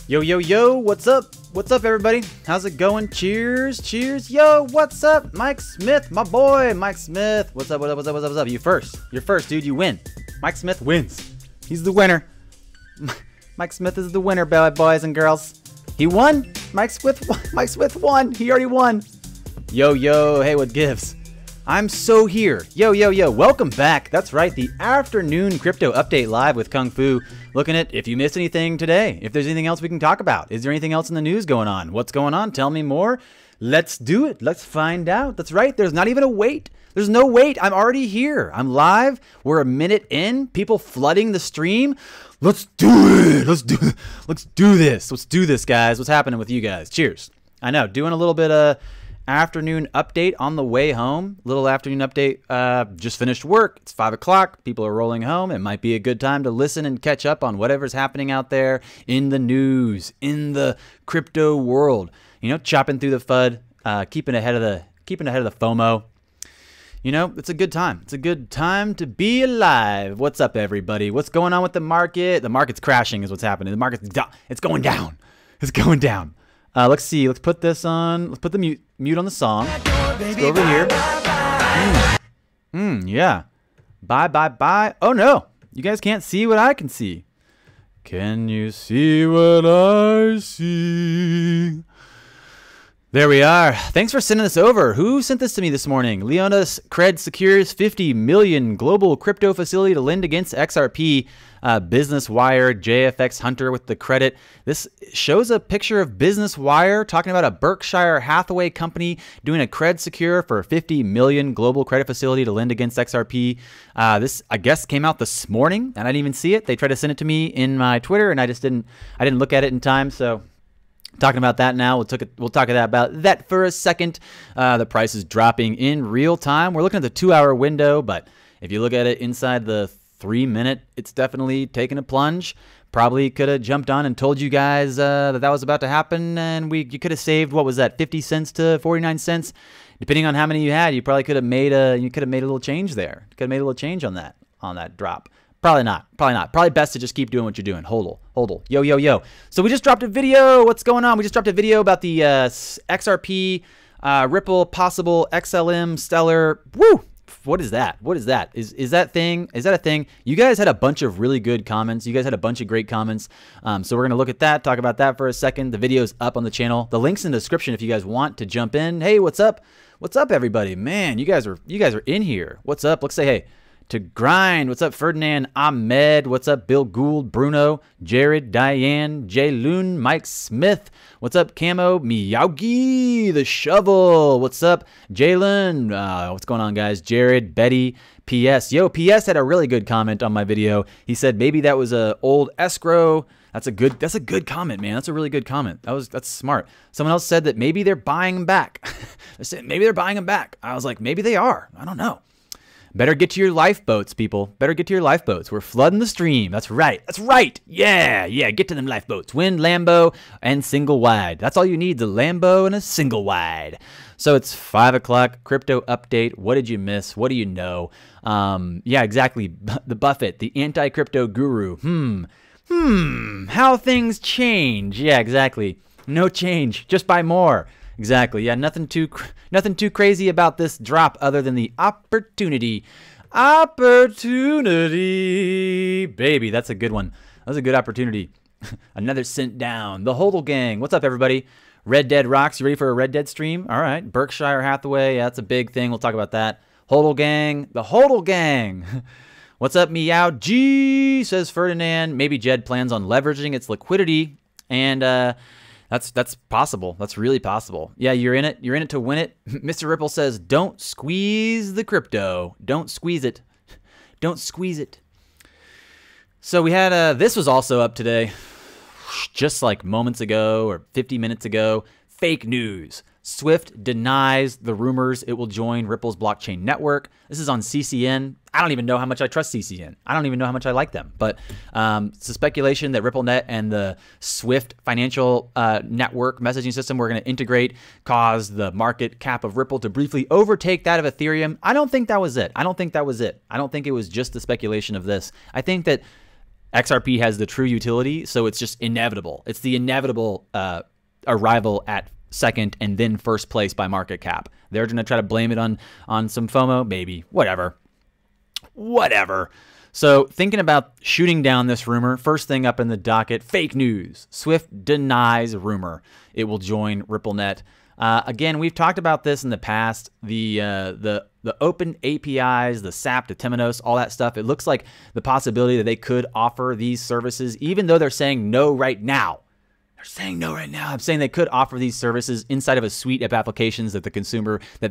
Yo, yo, yo, what's up? What's up, everybody? How's it going? Cheers, cheers. Yo, what's up? Mike Smith, my boy, Mike Smith. What's up, what's up, what's up, what's up, what's up? You first. You're first, dude. You win. Mike Smith wins. He's the winner. Mike Smith is the winner, boys and girls. He won. Mike Smith won. He already won. Yo, yo, hey, what gives? I'm so here. Yo, yo, yo, welcome back. That's right, the afternoon crypto update live with Kung Fu. Looking at if you missed anything today, if there's anything else we can talk about. Is there anything else in the news going on? What's going on? Tell me more. Let's do it. Let's find out. That's right, there's not even a wait. There's no wait. I'm already here. I'm live. We're a minute in. People flooding the stream. Let's do it. Let's do this. Let's do this, guys. What's happening with you guys? Cheers. I know, doing a little bit of afternoon update on the way home. Little afternoon update. Just finished work. It's 5 o'clock. People are rolling home. It might be a good time to listen and catch up on whatever's happening out there in the news, in the crypto world. You know, chopping through the FUD, keeping ahead of the FOMO. You know, it's a good time. It's a good time to be alive. What's up, everybody? What's going on with the market? The market's crashing is what's happening. The market's it's going down. It's going down. Let's see. Let's put this on. Let's put the mute on the song. Let's go over here. Yeah. Bye, bye, bye. Oh, no. You guys can't see what I can see. Can you see what I see? There we are. Thanks for sending this over. Who sent this to me this morning? Leonis Cred secures 50 million global crypto facility to lend against XRP. Business Wire, JFX Hunter with the credit. This shows a picture of Business Wire talking about a Berkshire Hathaway company doing a cred secure for 50 million global credit facility to lend against XRP. This, I guess, came out this morning, and I didn't even see it. They tried to send it to me in my Twitter, and I didn't look at it in time, so talking about that now. We'll talk about that for a second. The price is dropping in real time. We're looking at the 2-hour window, but if you look at it inside the 3-minute, it's definitely taking a plunge. Probably could have jumped on and told you guys that was about to happen, and you could have saved, what was that, 50 cents to 49 cents, depending on how many you had. You probably could have made a little change there. Could have made a little change on that drop. Probably not. Probably best to just keep doing what you're doing. Hodl. Yo, yo, yo. So we just dropped a video. What's going on? We just dropped a video about the XRP, Ripple, possible XLM, Stellar. Woo! What is that? What is that? Is that thing? Is that a thing? You guys had a bunch of really good comments. You guys had a bunch of great comments. So we're going to look at that, talk about that for a second. The video's up on the channel. The link's in the description if you guys want to jump in. Hey, what's up? What's up, everybody? Man, you guys are in here. What's up? Let's say hey to Grind. What's up, Ferdinand Ahmed? What's up, Bill Gould, Bruno, Jared, Diane, Jay Loon, Mike Smith? What's up, Camo, Miyagi, the Shovel? What's up, Jalen? What's going on, guys? Jared, Betty, PS. Yo, PS had a really good comment on my video. He said maybe that was a old escrow. That's a good comment, man. That's a really good comment. That's smart. Someone else said that maybe they're buying them back. Maybe they're buying them back. I was like, maybe they are. I don't know. Better get to your lifeboats, people. Better get to your lifeboats. We're flooding the stream. That's right. That's right. Yeah. Get to them lifeboats. Win, Lambo, and single wide. That's all you need, the Lambo and a single wide. So it's 5 o'clock. Crypto update. What did you miss? What do you know? Yeah, exactly. The Buffett, the anti-crypto guru. How things change. Yeah, exactly. No change. Just buy more. Exactly. Yeah, nothing too crazy about this drop other than the opportunity. Opportunity. Baby, that's a good one. That was a good opportunity. Another cent down. The Hodl Gang. What's up, everybody? Red Dead rocks. You ready for a Red Dead stream? All right. Berkshire Hathaway. Yeah, that's a big thing. We'll talk about that. Hodl Gang. The Hodl Gang. What's up, Meow G? Says Ferdinand. Maybe Jed plans on leveraging its liquidity, and that's possible. That's really possible. Yeah, you're in it. You're in it to win it. Mr. Ripple says, don't squeeze the crypto. Don't squeeze it. Don't squeeze it. So we had, this was also up today, just like moments ago or 50 minutes ago. Fake news. Swift denies the rumors it will join Ripple's blockchain network. This is on CCN. I don't even know how much I trust CCN. I don't even know how much I like them. But it's a speculation that RippleNet and the Swift financial network messaging system we're going to integrate caused the market cap of Ripple to briefly overtake that of Ethereum. I don't think that was it. I don't think that was it. I don't think it was just the speculation of this. I think that XRP has the true utility, so it's just inevitable. It's the inevitable arrival at second and then first place by market cap. They're going to try to blame it on some FOMO, maybe, whatever. So thinking about shooting down this rumor, first thing up in the docket, fake news. Swift denies rumor it will join RippleNet. Again, we've talked about this in the past. The open APIs, the SAP to Temenos, all that stuff. It looks like the possibility that they could offer these services, even though they're saying no right now. I'm saying they could offer these services inside of a suite of applications that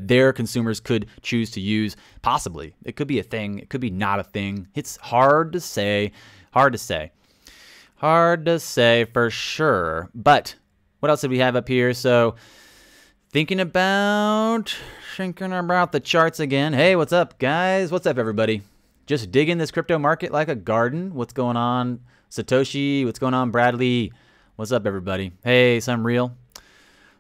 their consumers could choose to use. Possibly. It could be a thing. It could be not a thing. It's hard to say. Hard to say for sure. But what else did we have up here? So thinking about the charts again. Hey, what's up, guys? What's up, everybody? Just digging this crypto market like a garden. What's going on, Satoshi? What's going on, Bradley? What's up, everybody? Hey, some real.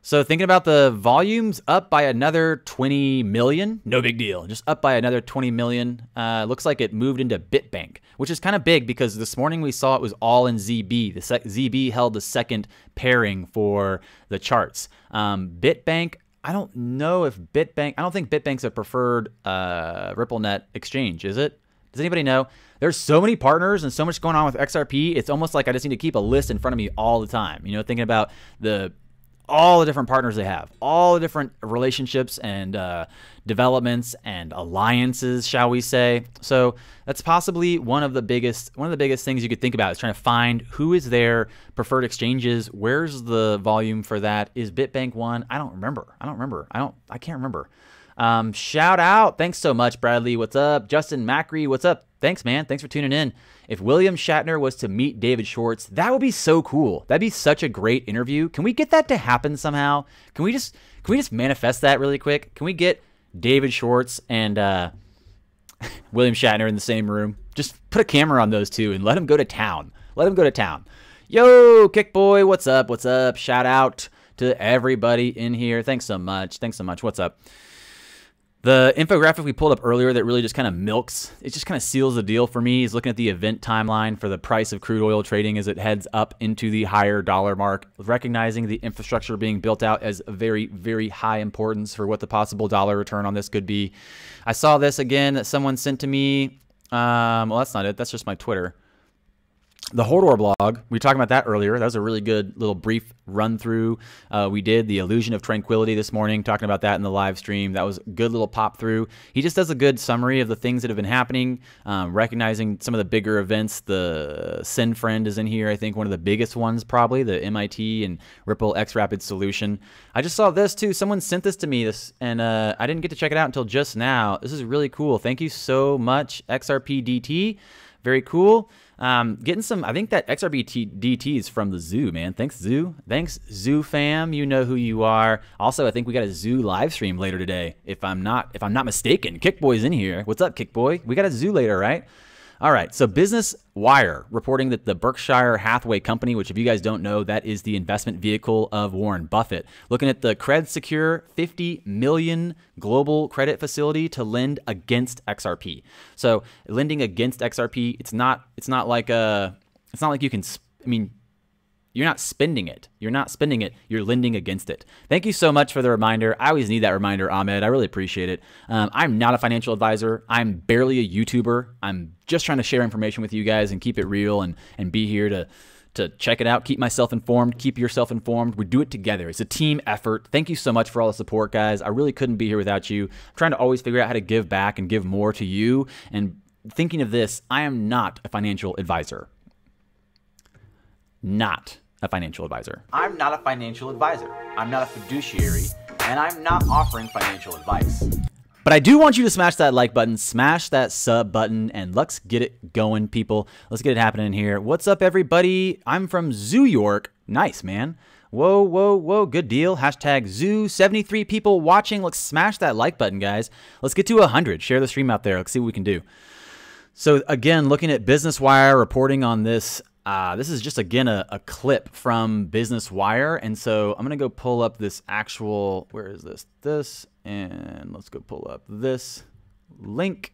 So thinking about the volumes, up by another 20 million. No big deal. Just up by another 20 million. Looks like it moved into Bitbank, which is kind of big because this morning we saw it was all in ZB. ZB held the second pairing for the charts. Bitbank, I don't think Bitbank's a preferred RippleNet exchange, is it? Does anybody know? There's so many partners and so much going on with XRP. It's almost like I just need to keep a list in front of me all the time. You know, thinking about all the different partners they have, all the different relationships and developments and alliances, shall we say. So that's possibly one of the biggest things you could think about is trying to find who is their preferred exchanges. Where's the volume for that? Is Bitbank one? I can't remember. Shout out. Thanks so much, Bradley. What's up? Justin Macri, what's up? Thanks, man. Thanks for tuning in. If William Shatner was to meet David Schwartz, that would be so cool. That'd be such a great interview. Can we get that to happen somehow? Can we just manifest that really quick? Can we get David Schwartz and William Shatner in the same room? Just put a camera on those two and let them go to town. Yo, Kickboy, what's up? What's up? Shout out to everybody in here. Thanks so much. What's up? The infographic we pulled up earlier that really just kind of seals the deal for me is looking at the event timeline for the price of crude oil trading as it heads up into the higher dollar mark, recognizing the infrastructure being built out as a very, very high importance for what the possible dollar return on this could be. I saw this again that someone sent to me. Well, that's not it. That's just my Twitter. The Hodor blog, we were talking about that earlier. That was a really good little brief run through. We did the Illusion of Tranquility this morning, talking about that in the live stream. That was a good little pop through. He just does a good summary of the things that have been happening, recognizing some of the bigger events. The Send Friend is in here, I think one of the biggest ones probably, the MIT and Ripple XRapid solution. I just saw this too. Someone sent this to me, and I didn't get to check it out until just now. This is really cool. Thank you so much, XRPDT. Very cool. Getting some, I think that XRBDT is from the Zoo, man. Thanks, Zoo. Thanks, Zoo fam. You know who you are. Also, I think we got a Zoo live stream later today, if I'm not mistaken. Kickboy's in here. What's up, Kickboy? We got a Zoo later, right? All right, so Business Wire reporting that the Berkshire Hathaway Company, which if you guys don't know, that is the investment vehicle of Warren Buffett, looking at the Cred Secure $50 million global credit facility to lend against XRP. So lending against XRP, it's not like you can, I mean, you're not spending it. You're lending against it. Thank you so much for the reminder. I always need that reminder, Ahmed. I really appreciate it. I'm not a financial advisor. I'm barely a YouTuber. I'm just trying to share information with you guys and keep it real and be here to check it out, keep myself informed, keep yourself informed. We do it together. It's a team effort. Thank you so much for all the support, guys. I really couldn't be here without you. I'm trying to always figure out how to give back and give more to you. And thinking of this, I am not a financial advisor. Not a financial advisor. I'm not a financial advisor. I'm not a fiduciary, and I'm not offering financial advice. But I do want you to smash that like button, smash that sub button, and let's get it going, people. Let's get it happening here. What's up, everybody? I'm from Zoo York. Nice, man. Whoa, whoa, whoa. Good deal. Hashtag Zoo. 73 people watching. Let's smash that like button, guys. Let's get to 100. Share the stream out there. Let's see what we can do. So again, looking at Business Wire reporting on this. This is just, again, a clip from Business Wire. And so I'm going to go pull up this actual, where is this? And let's go pull up this link.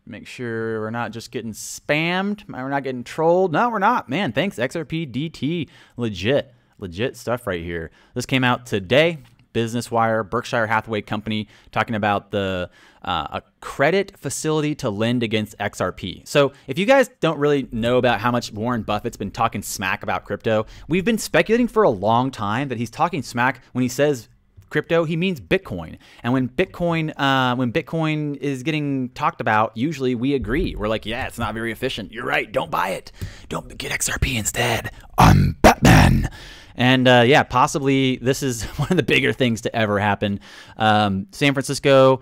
Make sure we're not just getting spammed. We're not getting trolled. No, we're not, man. Thanks, XRP DT. Legit stuff right here. This came out today. Business Wire, Berkshire Hathaway company, talking about the a credit facility to lend against XRP. So if you guys don't really know about how much Warren Buffett's been talking smack about crypto, we've been speculating for a long time that he's talking smack when he says crypto, he means Bitcoin. And when Bitcoin is getting talked about, usually we agree. We're like, yeah, it's not very efficient. You're right. Don't buy it. Don't get XRP instead. I'm Batman. And yeah, possibly this is one of the bigger things to ever happen. San Francisco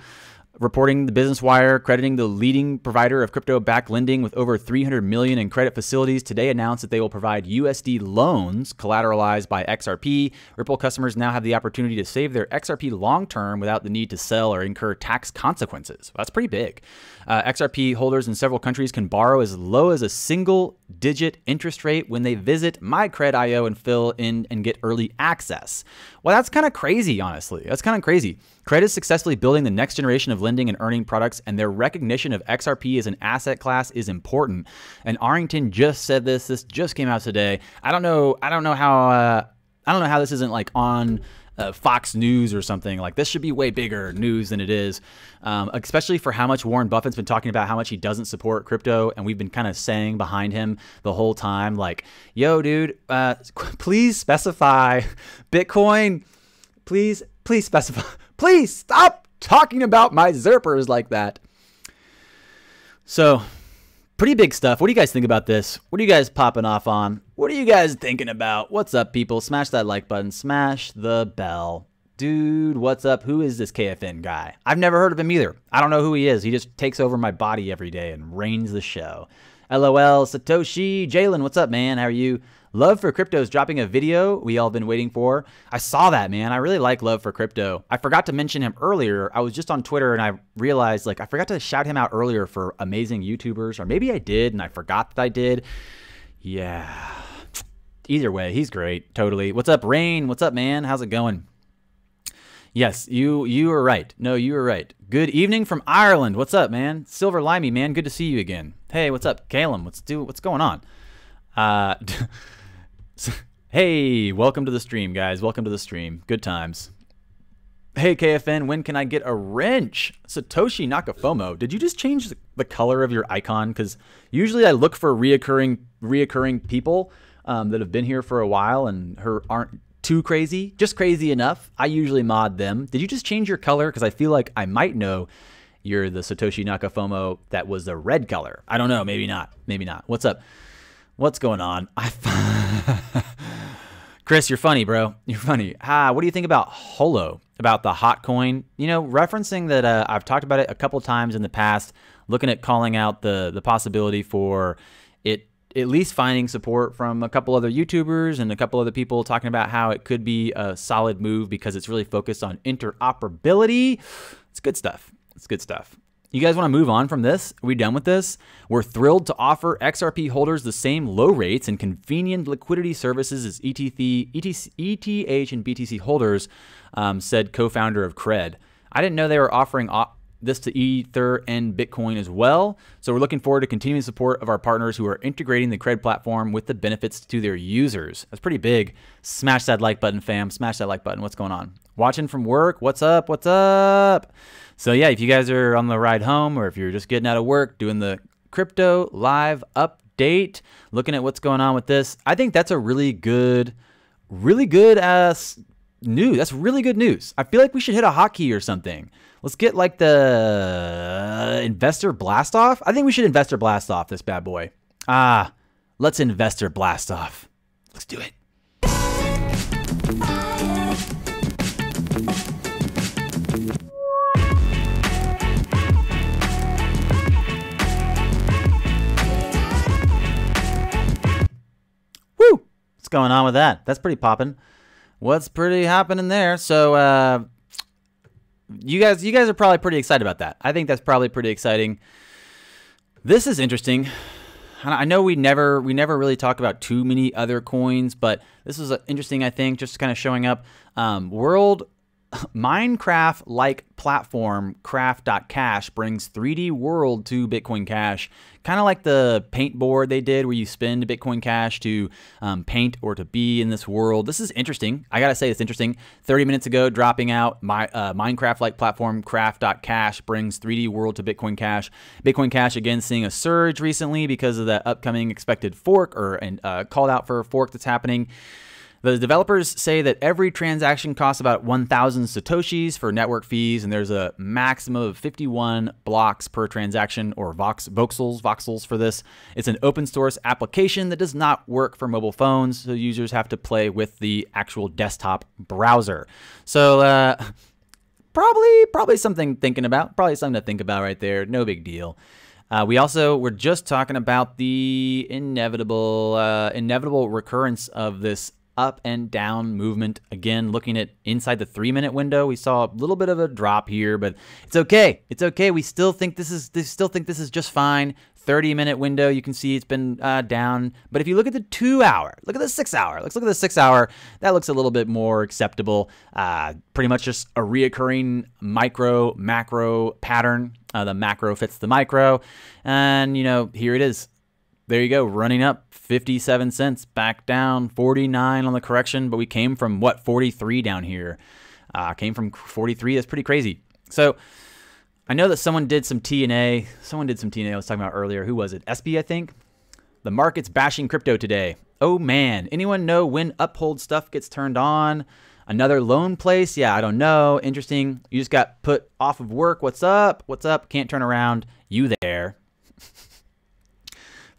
reporting the Business Wire, crediting the leading provider of crypto-backed lending with over $300 million in credit facilities, today announced that they will provide USD loans collateralized by XRP. Ripple customers now have the opportunity to save their XRP long-term without the need to sell or incur tax consequences. Well, that's pretty big. XRP holders in several countries can borrow as low as a single-digit interest rate when they visit MyCred.io and fill in and get early access. Well, that's kind of crazy, honestly. That's kind of crazy. Cred is successfully building the next generation of lending and earning products, and their recognition of XRP as an asset class is important. And Arrington just said this. This just came out today. I don't know how this isn't like on Fox News or something. Like, this should be way bigger news than it is, especially for how much Warren Buffett's been talking about how much he doesn't support crypto, and we've been kind of saying behind him the whole time, like, yo, dude, please specify Bitcoin. Please specify. Please stop talking about my Zerpers like that. So, pretty big stuff. What do you guys think about this? What are you guys popping off on? What are you guys thinking about? What's up, people? Smash that like button. Smash the bell. Dude, what's up? Who is this KFN guy? I've never heard of him either. I don't know who he is. He just takes over my body every day and reigns the show. LOL, Satoshi. Jalen, what's up, man? How are you? Love for Crypto is dropping a video we all been waiting for. I saw that, man. I really like Love for Crypto. I forgot to mention him earlier. I was just on Twitter and I realized, like, I forgot to shout him out earlier for amazing YouTubers, or maybe I did and I forgot that I did. Yeah. Either way, he's great. Totally. What's up, Rain? What's up, man? How's it going? Yes, you were right. No, you were right. Good evening from Ireland. What's up, man? Silver Limey, man. Good to see you again. Hey, what's up? Calum, what's going on? Hey, welcome to the stream, guys. Welcome to the stream. Good times. Hey, KFN, when can I get a wrench? Satoshi Nakafomo, did you just change the color of your icon? Because usually I look for reoccurring people that have been here for a while and aren't too crazy, just crazy enough. I usually mod them. Did you just change your color? Because I feel like I might know you're the Satoshi Nakafomo that was the red color. I don't know. Maybe not. Maybe not. What's up? What's going on? Chris, you're funny, bro. You're funny. What do you think about Holo, about the hot coin? You know, referencing that I've talked about it a couple times in the past, looking at calling out the possibility for it at least finding support from a couple other YouTubers and a couple other people talking about how it could be a solid move because it's really focused on interoperability. It's good stuff. It's good stuff. You guys want to move on from this? Are we done with this? We're thrilled to offer XRP holders the same low rates and convenient liquidity services as ETH and BTC holders, said co-founder of Cred. I didn't know they were offering this to Ether and Bitcoin as well. So we're looking forward to continuing support of our partners who are integrating the Cred platform with the benefits to their users. That's pretty big. Smash that like button, fam. Smash that like button. What's going on? Watching from work. What's up? What's up? So yeah, if you guys are on the ride home or if you're just getting out of work, doing the crypto live update, looking at what's going on with this, I think that's a really good ass news. That's really good news. I feel like we should hit a hotkey or something. Let's get like the investor blast off. I think we should investor blast off this bad boy. Let's investor blast off. Let's do it. What's going on with that? That's pretty popping. What's pretty happening there? So you guys are probably pretty excited about that. I think that's probably pretty exciting. This is interesting. I know we never really talk about too many other coins, but this is interesting, I think, just kind of showing up. World Minecraft-like platform craft.cash brings 3D world to Bitcoin Cash, kind of like the paint board they did where you spend Bitcoin Cash to paint or to be in this world. This is interesting. I gotta say it's interesting. 30 minutes ago, dropping out, my Minecraft-like platform craft.cash brings 3D world to Bitcoin Cash. Bitcoin Cash again seeing a surge recently because of the upcoming expected fork or called out for a fork that's happening. The developers say that every transaction costs about 1,000 Satoshis for network fees, and there's a maximum of 51 blocks per transaction, or voxels for this. It's an open source application that does not work for mobile phones, so users have to play with the actual desktop browser. So probably something thinking about, probably something to think about right there. No big deal. We also were just talking about the inevitable recurrence of this up and down movement. Again, looking at inside the 3-minute window, we saw a little bit of a drop here, but it's okay. It's okay. We still think this is just fine. 30-minute window, you can see it's been down. But if you look at the 2-hour, look at the 6-hour. Let's look at the 6-hour. That looks a little bit more acceptable. Pretty much just a reoccurring micro macro pattern. The macro fits the micro, and here it is. There you go, running up 57 cents, back down 49 on the correction, but we came from, what, 43 down here. Came from 43, that's pretty crazy. So I know that someone did some T&A. Someone did some T&A I was talking about earlier. Who was it? SB, I think? The market's bashing crypto today. Oh, man. Anyone know when Uphold stuff gets turned on? Another loan place? Yeah, I don't know. Interesting. You just got put off of work. What's up? What's up? Can't turn around. You there.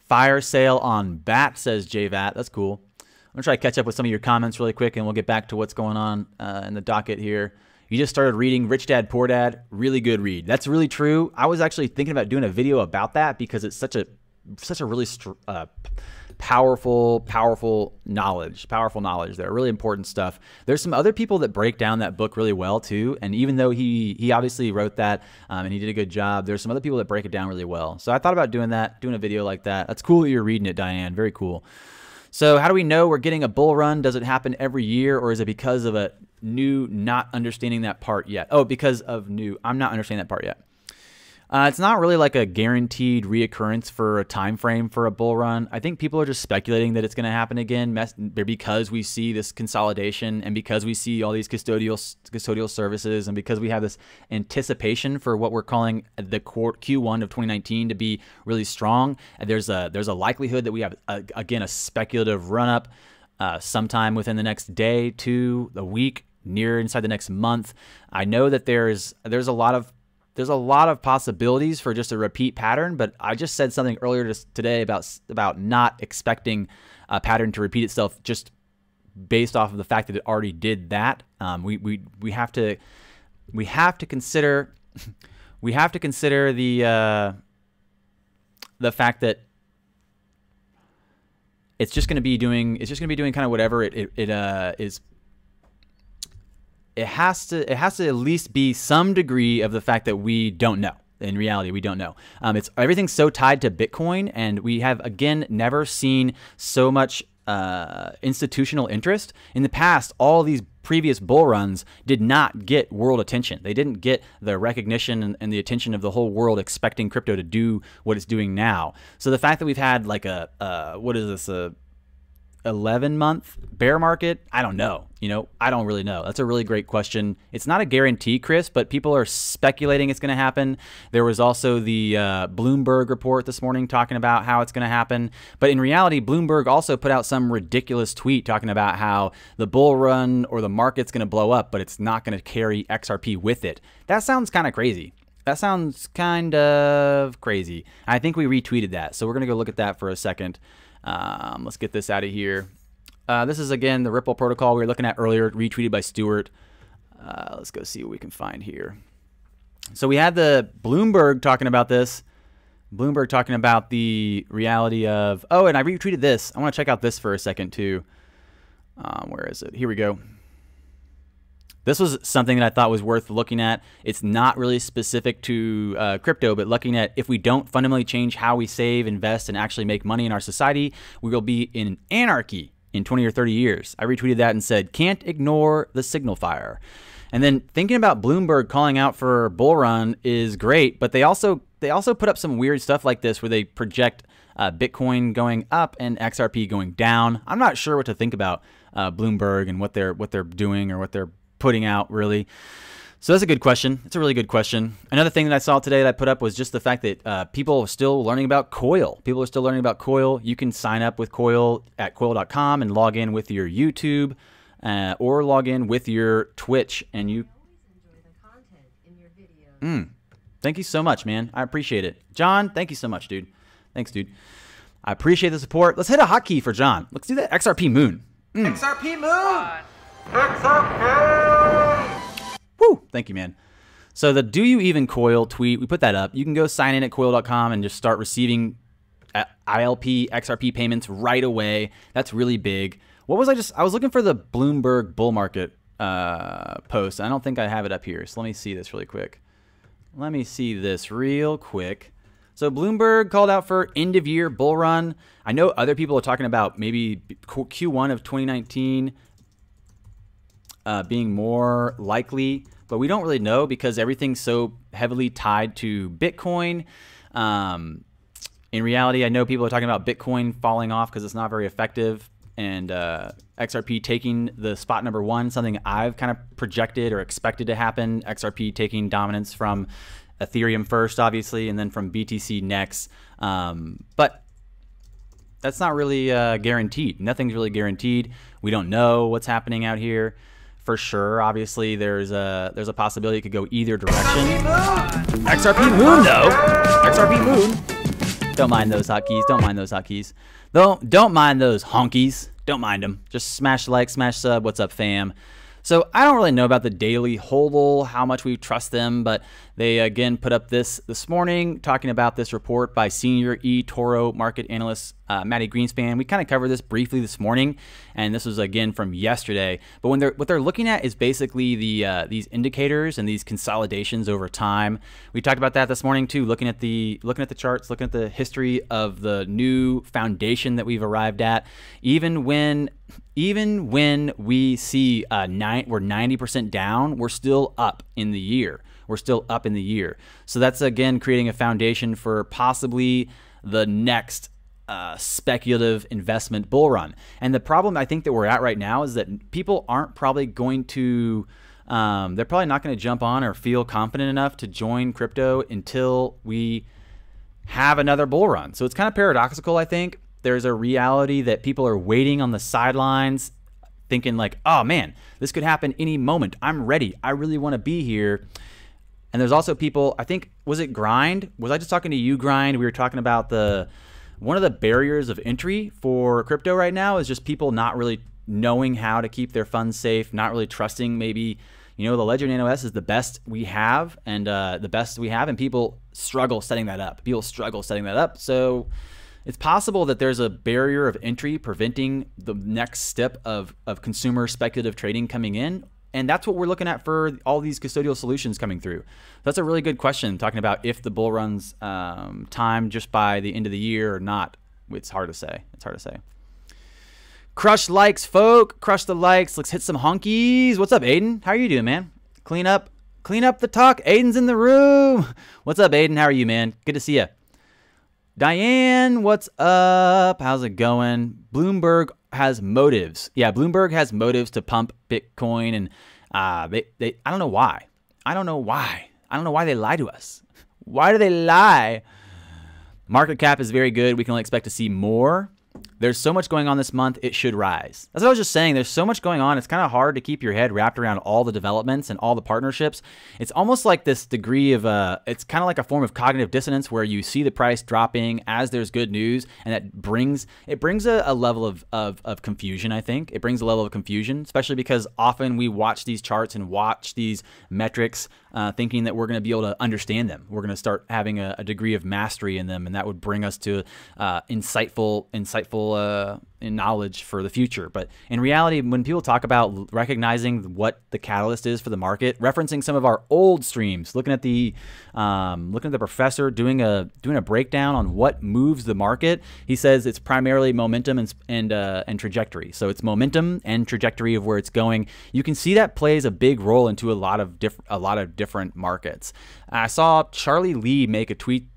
Fire sale on BAT, says JVAT. That's cool. I'm going to try to catch up with some of your comments really quick, and we'll get back to what's going on in the docket here. You just started reading Rich Dad, Poor Dad. Really good read. That's really true. I was actually thinking about doing a video about that because it's such a really powerful knowledge. They're really important stuff. There's some other people that break down that book really well too, and even though he obviously wrote that and he did a good job, there's some other people that break it down really well. So I thought about doing a video like that. That's cool that you're reading it, Diane. Very cool. So how do we know we're getting a bull run? Does it happen every year, or is it because of a new not understanding that part yet? Oh, because of new. I'm not understanding that part yet. It's not really like a guaranteed reoccurrence for a time frame for a bull run. I think people are just speculating that it's going to happen again because we see this consolidation and because we see all these custodial services and because we have this anticipation for what we're calling the Q1 of 2019 to be really strong. There's a likelihood that we have again a speculative run up sometime within the next day, to a week, inside the next month. I know that there's a lot of possibilities for just a repeat pattern, but I just said something earlier today about not expecting a pattern to repeat itself just based off of the fact that it already did that. We have to consider the fact that it's just going to be doing kind of whatever it is. It has to at least be some degree of the fact that we don't know. In reality, we don't know. Everything's so tied to Bitcoin, and we have, again, never seen so much institutional interest. In the past, all these previous bull runs did not get world attention. They didn't get the recognition and the attention of the whole world expecting crypto to do what it's doing now. So the fact that we've had like a 11-month bear market, I don't know. I don't really know. That's a really great question. It's not a guarantee, Chris, but people are speculating it's going to happen. There was also the Bloomberg report this morning talking about how it's going to happen. But in reality, Bloomberg also put out some ridiculous tweet talking about how the bull run or the market's going to blow up, but it's not going to carry XRP with it. That sounds kind of crazy. I think we retweeted that. So we're going to go look at that for a second. Let's get this out of here. This is, again, the Ripple protocol we were looking at earlier, retweeted by Stuart. Let's go see what we can find here. So we had the Bloomberg talking about this. Bloomberg talking about the reality of... Oh, and I retweeted this. I want to check out this for a second, too. Where is it? Here we go. This was something that I thought was worth looking at. It's not really specific to crypto, but looking at if we don't fundamentally change how we save, invest, and actually make money in our society, we will be in anarchy in 20 or 30 years. I retweeted that and said, can't ignore the signal fire. And then thinking about Bloomberg calling out for a bull run is great, but they also put up some weird stuff like this where they project Bitcoin going up and XRP going down. I'm not sure what to think about Bloomberg and what they're doing or what they're putting out really. So that's a good question. It's a really good question. Another thing that I saw today that I put up was just the fact that people are still learning about Coil. People are still learning about Coil. You can sign up with Coil at coil.com and log in with your YouTube or log in with your Twitch. And you thank you so much, man. I appreciate it. John, thank you so much, dude. Thanks, dude. I appreciate the support. Let's hit a hotkey for John. Let's do that XRP Moon. XRP Moon! XRP! Woo! Thank you, man. So the Do You Even Coil tweet, we put that up. You can go sign in at coil.com and just start receiving ILP, XRP payments right away. That's really big. What was I was looking for the Bloomberg bull market post. I don't think I have it up here. So let me see this really quick. So Bloomberg called out for end of year bull run. I know other people are talking about maybe Q1 of 2019 being more likely, but we don't really know because everything's so heavily tied to Bitcoin. In reality, I know people are talking about Bitcoin falling off because it's not very effective, and XRP taking the spot number one, something I've kind of projected or expected to happen. XRP taking dominance from Ethereum first, obviously, and then from BTC next. But that's not really guaranteed. Nothing's really guaranteed. We don't know what's happening out here. For sure, obviously, there's a possibility it could go either direction. XRP Moon, though. XRP Moon. Don't mind those hotkeys. Don't mind those hotkeys. Don't mind those honkies. Don't mind them. Just smash like, smash sub. What's up, fam? So I don't really know about the daily hodl, how much we trust them, but they again put up this morning talking about this report by senior eToro market analyst Matty Greenspan. We kind of covered this briefly this morning, and this was again from yesterday. But what they're looking at is basically these indicators and these consolidations over time. We talked about that this morning too, looking at the charts, looking at the history of the new foundation that we've arrived at. Even when we see we're 90% down, we're still up in the year. So that's again creating a foundation for possibly the next speculative investment bull run. And the problem I think that we're at right now is that people aren't probably going to, they're probably not going to jump on or feel confident enough to join crypto until we have another bull run. So it's kind of paradoxical, I think. There's a reality that people are waiting on the sidelines thinking like, oh man, this could happen any moment. I'm ready. I really want to be here. And there's also people, I think, was it Grind? Was I just talking to you, Grind? We were talking about one of the barriers of entry for crypto right now is just people not really knowing how to keep their funds safe, not really trusting maybe, the Ledger Nano S is the best we have and people struggle setting that up. So it's possible that there's a barrier of entry preventing the next step of consumer speculative trading coming in. And that's what we're looking at for all these custodial solutions coming through. That's a really good question, talking about if the bull run's timed just by the end of the year or not. It's hard to say. Crush likes, folk. Crush the likes. Let's hit some honkies. What's up, Aiden? How are you doing, man? Clean up the talk. Aiden's in the room. What's up, Aiden? How are you, man? Good to see you. Diane, what's up? How's it going? Bloomberg has motives. Yeah, Bloomberg has motives to pump Bitcoin, and I don't know why. I don't know why they lie to us. Why do they lie? Market cap is very good. We can only expect to see more. There's so much going on this month, it should rise. That's what I was just saying. There's so much going on. It's kind of hard to keep your head wrapped around all the developments and all the partnerships. It's almost like this degree of, it's kind of like a form of cognitive dissonance where you see the price dropping as there's good news, and it brings a level of confusion, I think. It brings a level of confusion, especially because often we watch these charts and watch these metrics thinking that we're going to be able to understand them. We're going to start having a degree of mastery in them, and that would bring us to insightful useful knowledge for the future. But in reality, when people talk about recognizing what the catalyst is for the market, referencing some of our old streams, looking at the professor doing a breakdown on what moves the market, he says it's primarily momentum and trajectory. So it's momentum and trajectory of where it's going. You can see that plays a big role into a lot of different markets. I saw Charlie Lee make a tweet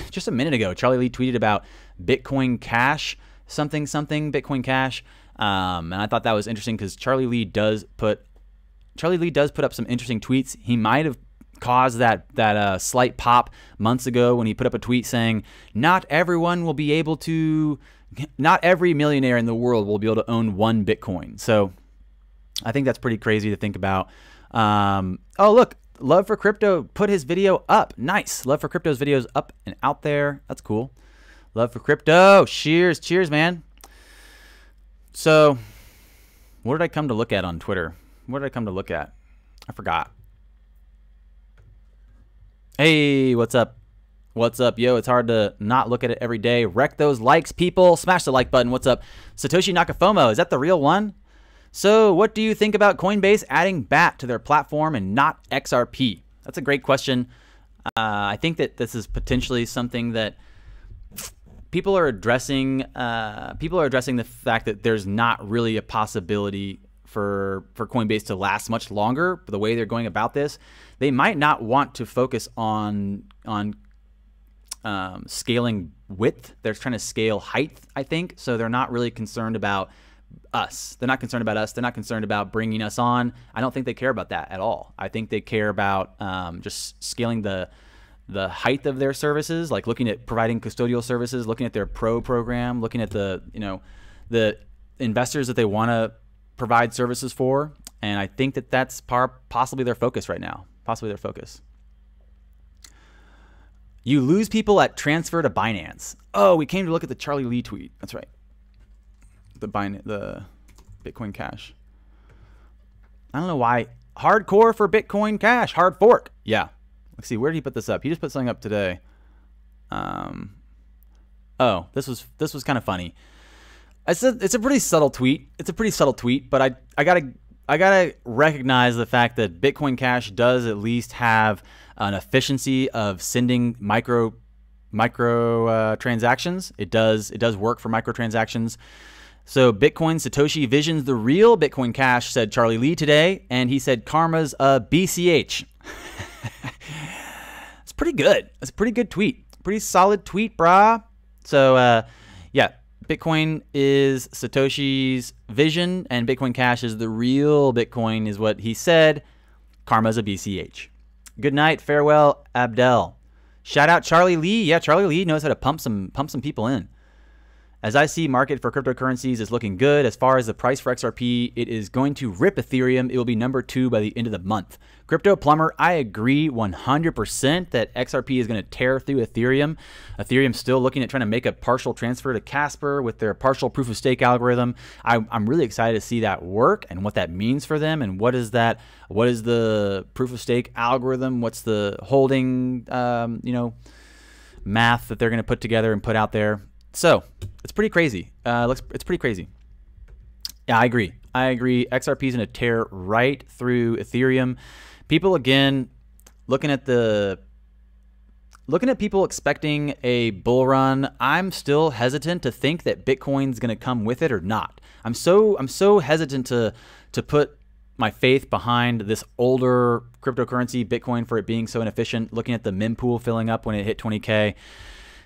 just a minute ago. Charlie Lee tweeted about Bitcoin Cash, something Bitcoin Cash, and I thought that was interesting because Charlie Lee does put up some interesting tweets. He might have caused that slight pop months ago when he put up a tweet saying not every millionaire in the world will be able to own one Bitcoin. So I think that's pretty crazy to think about. Oh look, Love for Crypto put his video up. Nice. Love for Crypto's videos up and out there. That's cool. Love for Crypto. Cheers, man. So, what did I come to look at on Twitter? What did I come to look at? I forgot. Hey, what's up? What's up, yo? It's hard to not look at it every day. Wreck those likes, people. Smash the like button. What's up? Satoshi Nakafomo. Is that the real one? So what do you think about Coinbase adding BAT to their platform and not XRP? That's a great question. I think that this is potentially something that people are addressing. People are addressing the fact that there's not really a possibility for Coinbase to last much longer. The way they're going about this, they might not want to focus on scaling width. They're trying to scale height, I think. So they're not really concerned about us. They're not concerned about us. They're not concerned about bringing us on. I don't think they care about that at all. I think they care about just scaling the height of their services, like looking at providing custodial services, looking at their pro program, looking at the investors that they want to provide services for. And I think that that's possibly their focus right now. Possibly their focus. You lose people at transfer to Binance. Oh, we came to look at the Charlie Lee tweet. That's right. The Bitcoin Cash. I don't know why. Hardcore for Bitcoin Cash. Hard fork. Yeah. Let's see. Where did he put this up? He just put something up today. Oh, this was kind of funny. I said it's a pretty subtle tweet. It's a pretty subtle tweet, but I gotta recognize the fact that Bitcoin Cash does at least have an efficiency of sending micro transactions. It does work for micro transactions. So Bitcoin Satoshi visions the real Bitcoin Cash, said Charlie Lee today, and he said karma's a BCH. It's pretty good. It's a pretty good tweet. Pretty solid tweet, brah. So yeah, Bitcoin is Satoshi's vision, and Bitcoin Cash is the real Bitcoin, is what he said. Karma's a BCH. Good night, farewell, Abdel. Shout out Charlie Lee. Yeah, Charlie Lee knows how to pump some people in. As I see, market for cryptocurrencies is looking good. As far as the price for XRP, it is going to rip Ethereum. It will be number 2 by the end of the month. Crypto Plumber, I agree 100% that XRP is going to tear through Ethereum. Ethereum's still looking at trying to make a partial transfer to Casper with their partial proof of stake algorithm. I'm really excited to see that work and what that means for them. And what is that? What is the proof of stake algorithm? What's the holding, math that they're going to put together and put out there? So it's pretty crazy. It's pretty crazy. Yeah, I agree. XRP is going to tear right through Ethereum. People, again, looking at people expecting a bull run. I'm still hesitant to think that Bitcoin's going to come with it or not. I'm so hesitant to put my faith behind this older cryptocurrency, Bitcoin, for it being so inefficient. Looking at the mempool filling up when it hit 20K.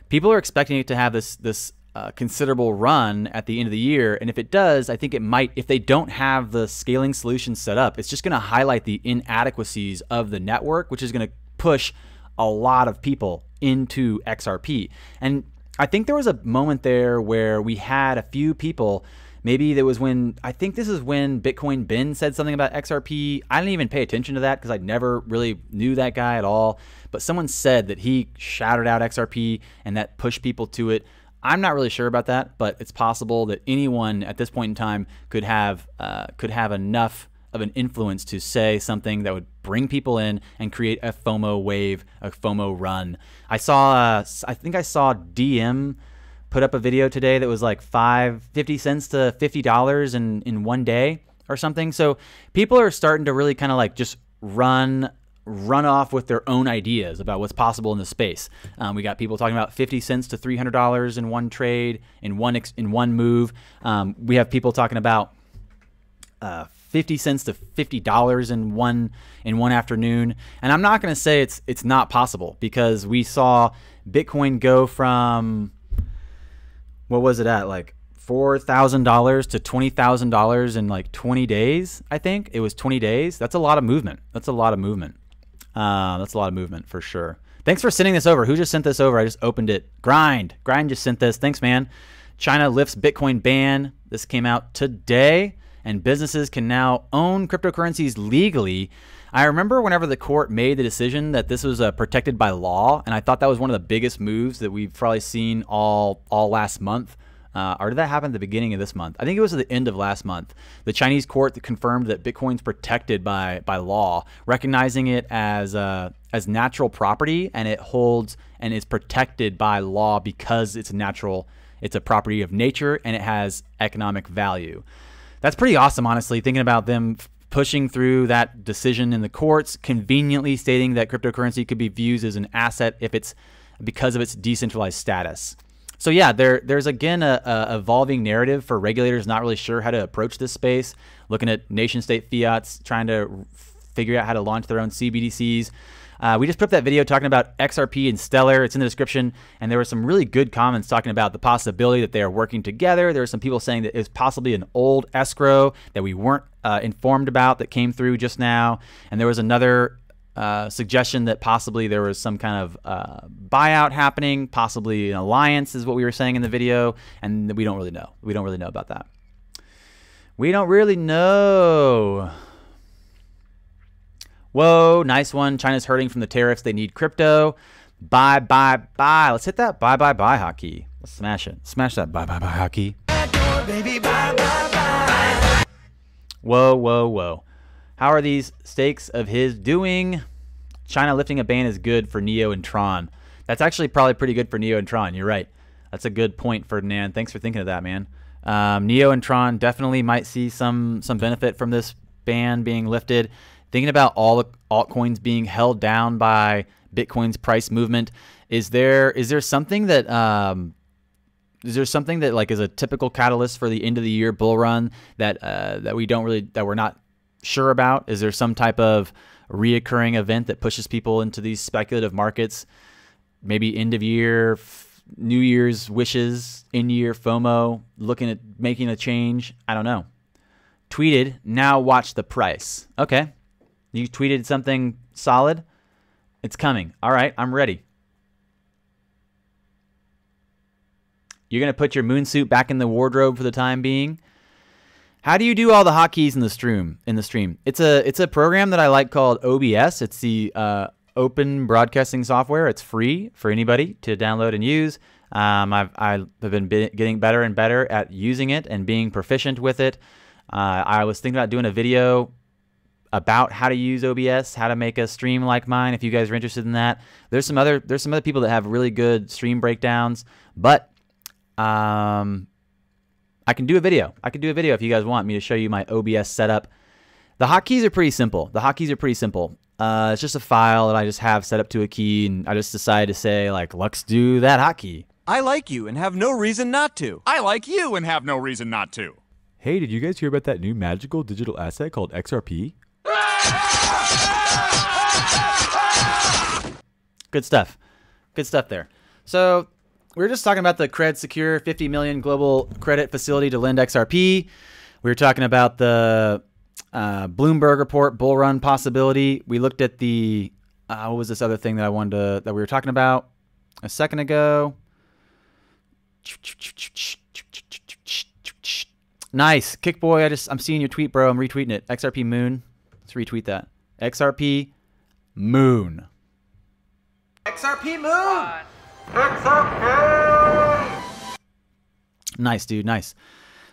People are expecting it to have this considerable run at the end of the year, and if it does, I think it might, if they don't have the scaling solution set up, it's just going to highlight the inadequacies of the network, which is going to push a lot of people into XRP. And I think there was a moment there where we had a few people, maybe there was when, I think this is when Bitcoin Ben said something about XRP. I didn't even pay attention to that because I never really knew that guy at all. But someone said that he shouted out XRP and that pushed people to it. I'm not really sure about that, but it's possible that anyone at this point in time could have enough of an influence to say something that would bring people in and create a FOMO wave, a FOMO run. I think I saw DM put up a video today that was like 50 cents to $50 in one day or something. So people are starting to really kind of like just run off with their own ideas about what's possible in the space. We got people talking about 50 cents to $300 in one trade, in one move. We have people talking about 50 cents to $50 in one afternoon. And I'm not going to say it's not possible, because we saw Bitcoin go from, what was it at, like $4,000 to $20,000 in like 20 days. I think it was 20 days. That's a lot of movement. That's a lot of movement. That's a lot of movement for sure. Thanks for sending this over. Who just sent this over? I just opened it. Grind just sent this. Thanks, man. China lifts Bitcoin ban. This came out today, and businesses can now own cryptocurrencies legally. I remember whenever the court made the decision that this was protected by law, and I thought that was one of the biggest moves that we've probably seen all last month. Or did that happen at the beginning of this month? I think it was at the end of last month. The Chinese court that confirmed that Bitcoin's protected by law, recognizing it as natural property, and it holds and is protected by law because it's natural. It's a property of nature, and it has economic value. That's pretty awesome, honestly, thinking about them pushing through that decision in the courts, conveniently stating that cryptocurrency could be viewed as an asset if it's because of its decentralized status. So yeah, there's again a evolving narrative for regulators not really sure how to approach this space, looking at nation-state fiats, trying to figure out how to launch their own CBDCs. We just put up that video talking about XRP and Stellar. It's in the description, and there were some really good comments talking about the possibility that they are working together. There were some people saying that it's possibly an old escrow that we weren't informed about that came through just now, and there was another suggestion that possibly there was some kind of buyout happening, possibly an alliance is what we were saying in the video, and we don't really know. We don't really know about that. We don't really know. Whoa, nice one. China's hurting from the tariffs. They need crypto. Buy, buy, buy. Let's hit that buy, buy, buy hotkey. Let's smash it. Smash that buy, buy, buy hotkey. Baby, bye, bye, bye. Whoa, whoa, whoa. How are these stakes of his doing? China lifting a ban is good for Neo and Tron. That's actually probably pretty good for Neo and Tron. You're right. That's a good point, Ferdinand. Thanks for thinking of that, man. Neo and Tron definitely might see some benefit from this ban being lifted. Thinking about all the altcoins being held down by Bitcoin's price movement, is there something that like is a typical catalyst for the end of the year bull run that we're not sure about? Is there some type of reoccurring event that pushes people into these speculative markets? Maybe end of year, New Year's wishes, in year FOMO, looking at making a change. I don't know. Tweeted, now watch the price. Okay. You tweeted something solid. It's coming. All right, I'm ready. You're going to put your moon suit back in the wardrobe for the time being. How do you do all the hotkeys in the stream? It's a program that I like called OBS. It's the open broadcasting software. It's free for anybody to download and use. I've been getting better and better at using it and being proficient with it. I was thinking about doing a video about how to use OBS, how to make a stream like mine. If you guys are interested in that, there's some other people that have really good stream breakdowns, but I can do a video. If you guys want me to show you my OBS setup. The hotkeys are pretty simple. It's just a file that I just have set up to a key, and I just decided to say, like, let's do that hotkey. I like you and have no reason not to. I like you and have no reason not to. Hey, did you guys hear about that new magical digital asset called XRP? Good stuff. Good stuff there. So we were just talking about the Cred Secure 50 million global credit facility to lend XRP. We were talking about the Bloomberg report bull run possibility. We looked at the what was this other thing that we were talking about a second ago? Nice, Kickboy. I'm seeing your tweet, bro. I'm retweeting it. XRP Moon. Let's retweet that. XRP Moon. XRP Moon. XRP. Nice, dude. Nice.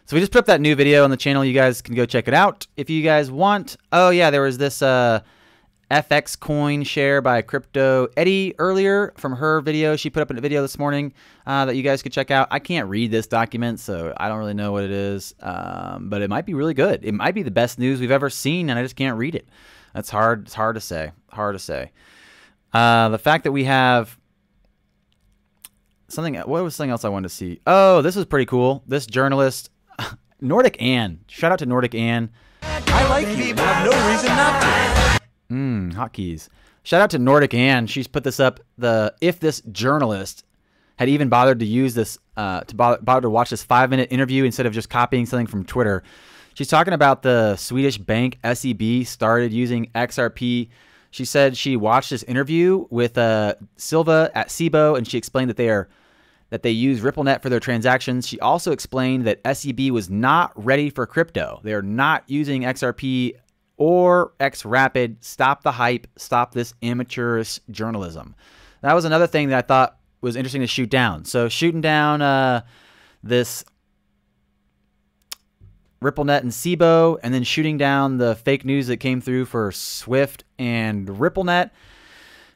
So we just put up that new video on the channel. You guys can go check it out if you guys want. Oh yeah, there was this FX coin share by Crypto Eddie earlier from her video. She put up a video this morning that you guys could check out. I can't read this document, so I don't really know what it is, but it might be really good. It might be the best news we've ever seen, and I just can't read it. That's hard. It's hard to say. Hard to say. The fact that we have something. What was something else I wanted to see? Oh, this is pretty cool. This journalist, Nordic Ann. Shout out to Nordic Ann. I like you and have no reason not to. Hotkeys. Shout out to Nordic Ann. She's put this up. If this journalist had even bothered to use this, bother to watch this 5-minute interview instead of just copying something from Twitter. She's talking about the Swedish bank SEB started using XRP. She said she watched this interview with Silva at SIBO, and she explained that they use RippleNet for their transactions. She also explained that SEB was not ready for crypto. They are not using XRP or XRapid. Stop the hype. Stop this amateurish journalism. That was another thing that I thought was interesting to shoot down. So shooting down this RippleNet and SIBO, and then shooting down the fake news that came through for Swift and RippleNet.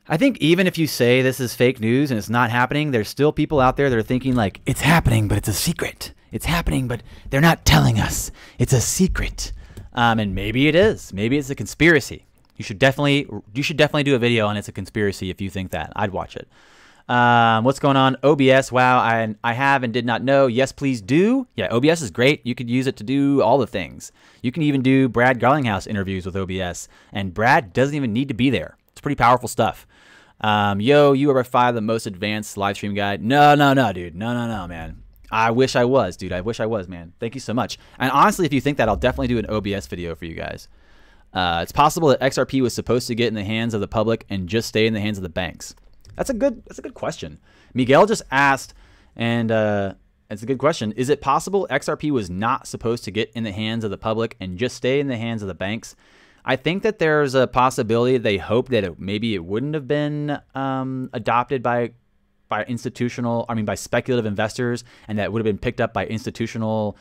I think even if you say this is fake news and it's not happening, there's still people out there that are thinking like, it's happening, but it's a secret. It's happening, but they're not telling us. It's a secret. And maybe it is. Maybe it's a conspiracy. You should definitely do a video on it's a conspiracy if you think that. I'd watch it. What's going on? OBS. Wow, I have and did not know. Yes, please do. Yeah, OBS is great. You could use it to do all the things. You can even do Brad Garlinghouse interviews with OBS, and Brad doesn't even need to be there. It's pretty powerful stuff. Yo, you are by far the most advanced live stream guide. No, dude. No, man. I wish I was, dude. I wish I was, man. Thank you so much. And honestly, if you think that, I'll definitely do an OBS video for you guys. It's possible that XRP was supposed to get in the hands of the public and just stay in the hands of the banks. That's a good question. Miguel just asked, and it's a good question. Is it possible XRP was not supposed to get in the hands of the public and just stay in the hands of the banks? I think that there's a possibility they hoped that maybe it wouldn't have been adopted by speculative investors, and that would have been picked up by institutional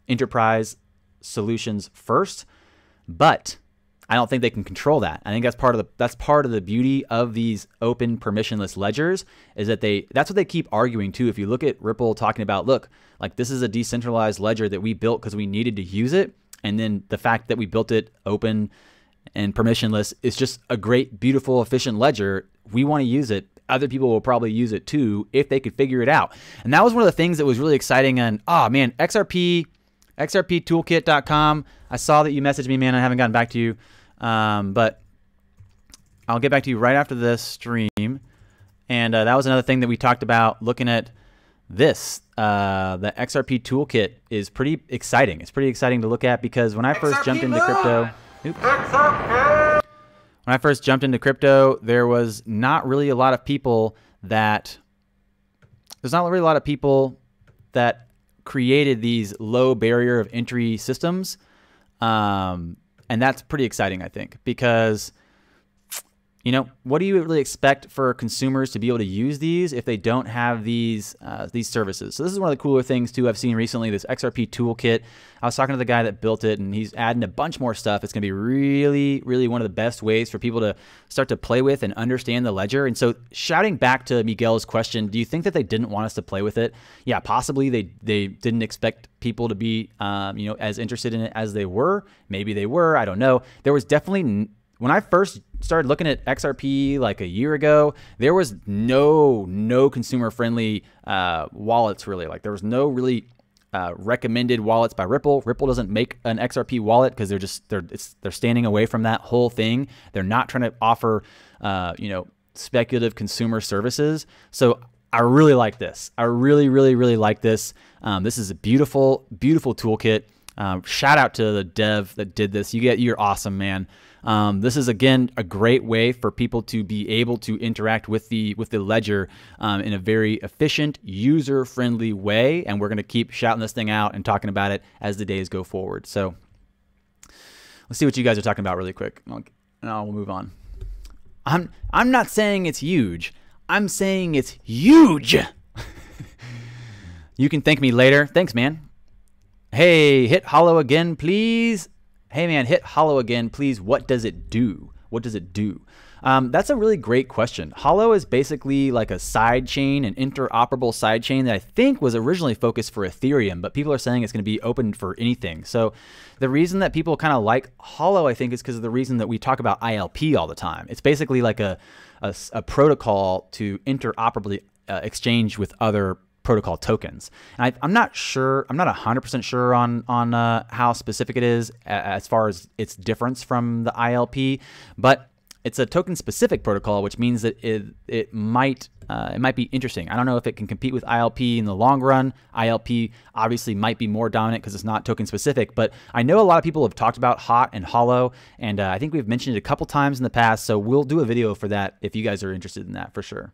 enterprise solutions first. But I don't think they can control that. I think that's part of the beauty of these open permissionless ledgers, is that that's what they keep arguing too. If you look at Ripple talking about, look, like this is a decentralized ledger that we built because we needed to use it, and then the fact that we built it open and permissionless is just a great, beautiful, efficient ledger. We want to use it. Other people will probably use it too if they could figure it out. And that was one of the things that was really exciting. And oh man, XRPtoolkit.com. I saw that you messaged me, man. I haven't gotten back to you, but I'll get back to you right after this stream. And that was another thing that we talked about, looking at this. The XRP toolkit is pretty exciting. It's pretty exciting to look at, because when I first jumped into crypto, there was not really a lot of people that created these low barrier of entry systems. And that's pretty exciting, I think, because, you know, what do you really expect for consumers to be able to use these if they don't have these services? So this is one of the cooler things too I've seen recently, this XRP toolkit. I was talking to the guy that built it, and he's adding a bunch more stuff. It's going to be really, really one of the best ways for people to start to play with and understand the ledger. And so shouting back to Miguel's question, do you think that they didn't want us to play with it? Yeah, possibly they didn't expect people to be as interested in it as they were. Maybe they were. I don't know. There was definitely, when I first started looking at XRP like a year ago, there was no consumer friendly wallets really. Like there was no really recommended wallets by Ripple. Ripple doesn't make an XRP wallet because they're standing away from that whole thing. They're not trying to offer speculative consumer services. So I really like this. I really, really, really like this. This is a beautiful, beautiful toolkit. Shout out to the dev that did this. You're awesome, man. This is, again, a great way for people to be able to interact with the ledger in a very efficient, user-friendly way, and we're going to keep shouting this thing out and talking about it as the days go forward. So let's see what you guys are talking about really quick, and I'll move on. I'm not saying it's huge. I'm saying it's huge. You can thank me later. Thanks, man. Hey, hit hollow again, please. Hey man, hit Hollow again, please. What does it do? What does it do? That's a really great question. Hollow is basically like a side chain, an interoperable side chain that I think was originally focused for Ethereum, but people are saying it's going to be open for anything. So the reason that people kind of like Hollow, I think, is because of the reason that we talk about ILP all the time. It's basically like a protocol to interoperably exchange with other protocol tokens. And I'm not sure, I'm not 100% sure on how specific it is as far as its difference from the ILP, but it's a token specific protocol, which means that it might be interesting. I don't know if it can compete with ILP in the long run. ILP obviously might be more dominant because it's not token specific, but I know a lot of people have talked about Hot and Hollow, and I think we've mentioned it a couple times in the past, so we'll do a video for that if you guys are interested in that for sure.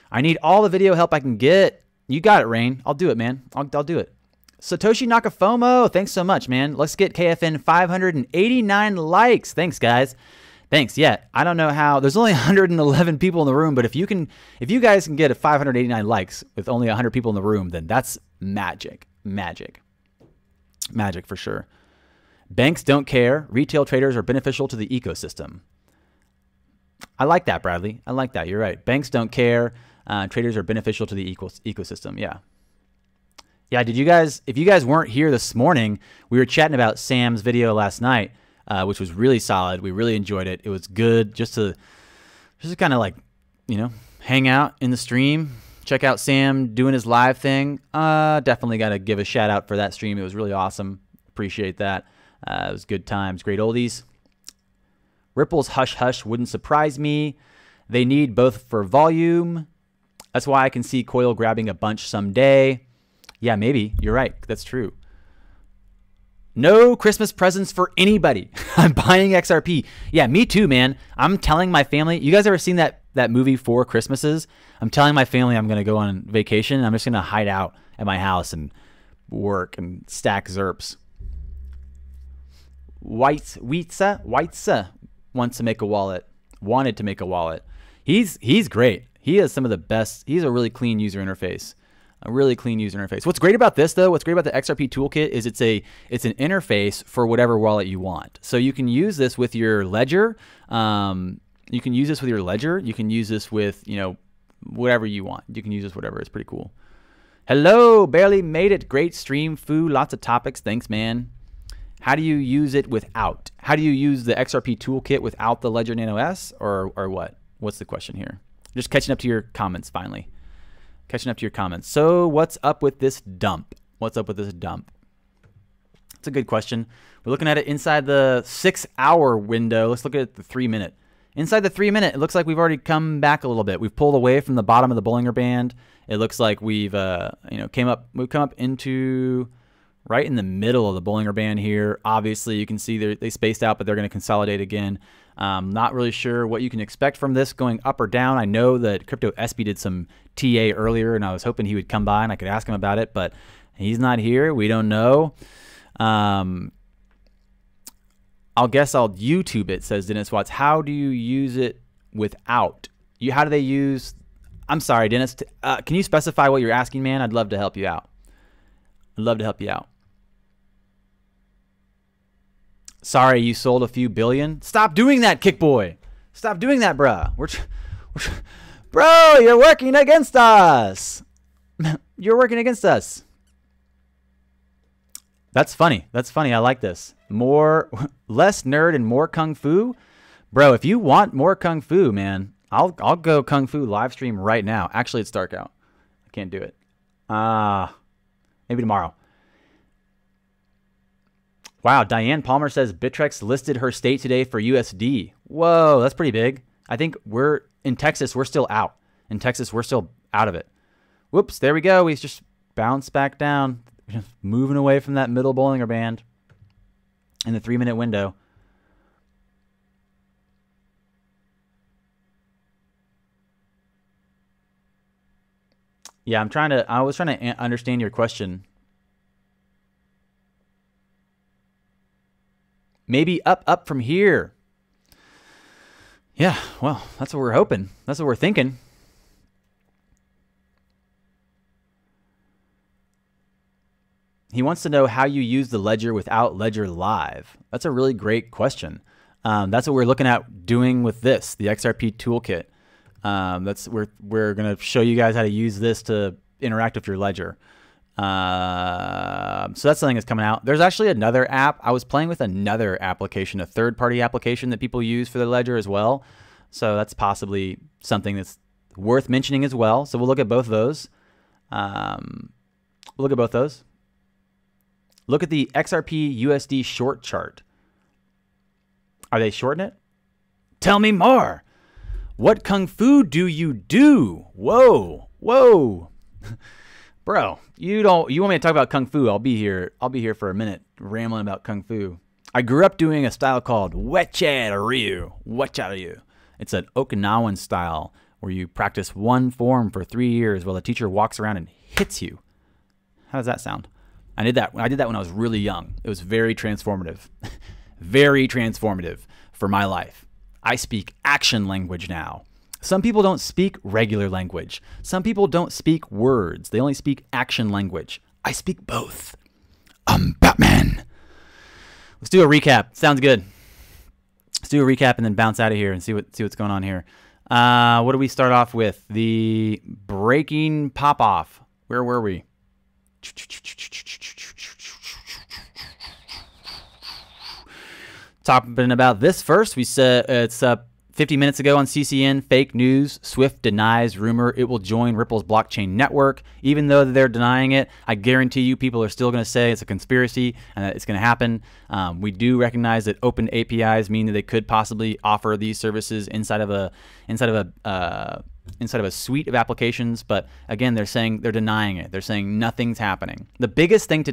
I need all the video help I can get. You got it, Rain. I'll do it, man. I'll do it. Satoshi Nakafomo, thanks so much, man. Let's get KFN 589 likes. Thanks, guys. Thanks. Yeah, I don't know how. There's only 111 people in the room, but if you guys can get a 589 likes with only 100 people in the room, then that's magic. Magic. Magic for sure. Banks don't care. Retail traders are beneficial to the ecosystem. I like that, Bradley. I like that. You're right. Banks don't care. Traders are beneficial to the ecosystem. Yeah. Yeah. If you guys weren't here this morning, we were chatting about Sam's video last night, which was really solid. We really enjoyed it. It was good just to kind of like, hang out in the stream, check out Sam doing his live thing. Definitely got to give a shout out for that stream. It was really awesome. Appreciate that. It was good times, great oldies. Ripple's hush hush wouldn't surprise me. They need both for volume. That's why I can see Coil grabbing a bunch someday. Yeah, maybe. You're right. That's true. No Christmas presents for anybody. I'm buying XRP. Yeah, me too, man. I'm telling my family. You guys ever seen that movie, Four Christmases? I'm telling my family I'm going to go on vacation. And I'm just going to hide out at my house and work and stack ZERPs. Weitza wants to make a wallet. Wanted to make a wallet. He's great. He has some of the best. He's a really clean user interface. A really clean user interface. What's great about this, though, what's great about the XRP toolkit is it's an interface for whatever wallet you want. So you can use this with your ledger. You can use this with your ledger. You can use this with, whatever you want. You can use this whatever. It's pretty cool. Hello, barely made it. Great stream, Foo. Lots of topics. Thanks, man. How do you use it without? How do you use the XRP toolkit without the Ledger Nano S, or what? What's the question here? Just catching up to your comments finally. Catching up to your comments. So what's up with this dump? What's up with this dump? It's a good question. We're looking at it inside the 6-hour window. Let's look at the 3-minute. Inside the 3-minute, it looks like we've already come back a little bit. We've pulled away from the bottom of the Bollinger Band. It looks like we've we've come up into right in the middle of the Bollinger Band here. Obviously, you can see they spaced out, but they're going to consolidate again. Not really sure what you can expect from this going up or down. I know that Crypto SB did some TA earlier, and I was hoping he would come by and I could ask him about it, but he's not here. We don't know. I'll guess I'll YouTube it, says Dennis Watts. How do you use it without? How do they use? I'm sorry, Dennis. Can you specify what you're asking, man? I'd love to help you out. I'd love to help you out. Sorry, you sold a few billion. Stop doing that, Kickboy. Stop doing that, bruh. Bro, you're working against us. You're working against us. That's funny. That's funny. I like this. Less nerd and more kung fu. Bro, if you want more kung fu, man, I'll go kung fu live stream right now. Actually, it's dark out. I can't do it. Maybe tomorrow. Wow, Diane Palmer says Bittrex listed her state today for USD. Whoa, that's pretty big. I think we're in Texas, we're still out. In Texas, we're still out of it. Whoops, there we go. We just bounced back down. Just moving away from that middle Bollinger Band in the 3-minute window. Yeah, I was trying to understand your question. Maybe up from here. Yeah, well, that's what we're hoping. That's what we're thinking. He wants to know how you use the ledger without Ledger Live. That's a really great question. That's what we're looking at doing with this, the XRP toolkit. We're going to show you guys how to use this to interact with your ledger. So that's something that's coming out. There's actually another app. I was playing with another application, a third-party application that people use for their ledger as well. So that's possibly something that's worth mentioning as well. So we'll look at both of those. Look at the XRP USD short chart. Are they shorting it? Tell me more. What kung fu do you do? Whoa, whoa. Bro, you want me to talk about kung fu? I'll be here for a minute rambling about kung fu. I grew up doing a style called Wecha-ryu. Wecha-ryu. It's an Okinawan style where you practice one form for 3 years while the teacher walks around and hits you. How does that sound? I did that when I was really young. It was very transformative. Very transformative for my life. I speak action language now. Some people don't speak regular language. Some people don't speak words. They only speak action language. I speak both. I'm Batman. Let's do a recap. Sounds good. Let's do a recap and then bounce out of here and see what's going on here. What do we start off with? The breaking pop-off. Where were we? Talking about this first, we said it's 50 minutes ago on CCN, fake news. Swift denies rumor it will join Ripple's blockchain network. Even though they're denying it, I guarantee you people are still going to say it's a conspiracy and that it's going to happen. We do recognize that open APIs mean that they could possibly offer these services inside of a suite of applications. But again, they're denying it. They're saying nothing's happening. The biggest thing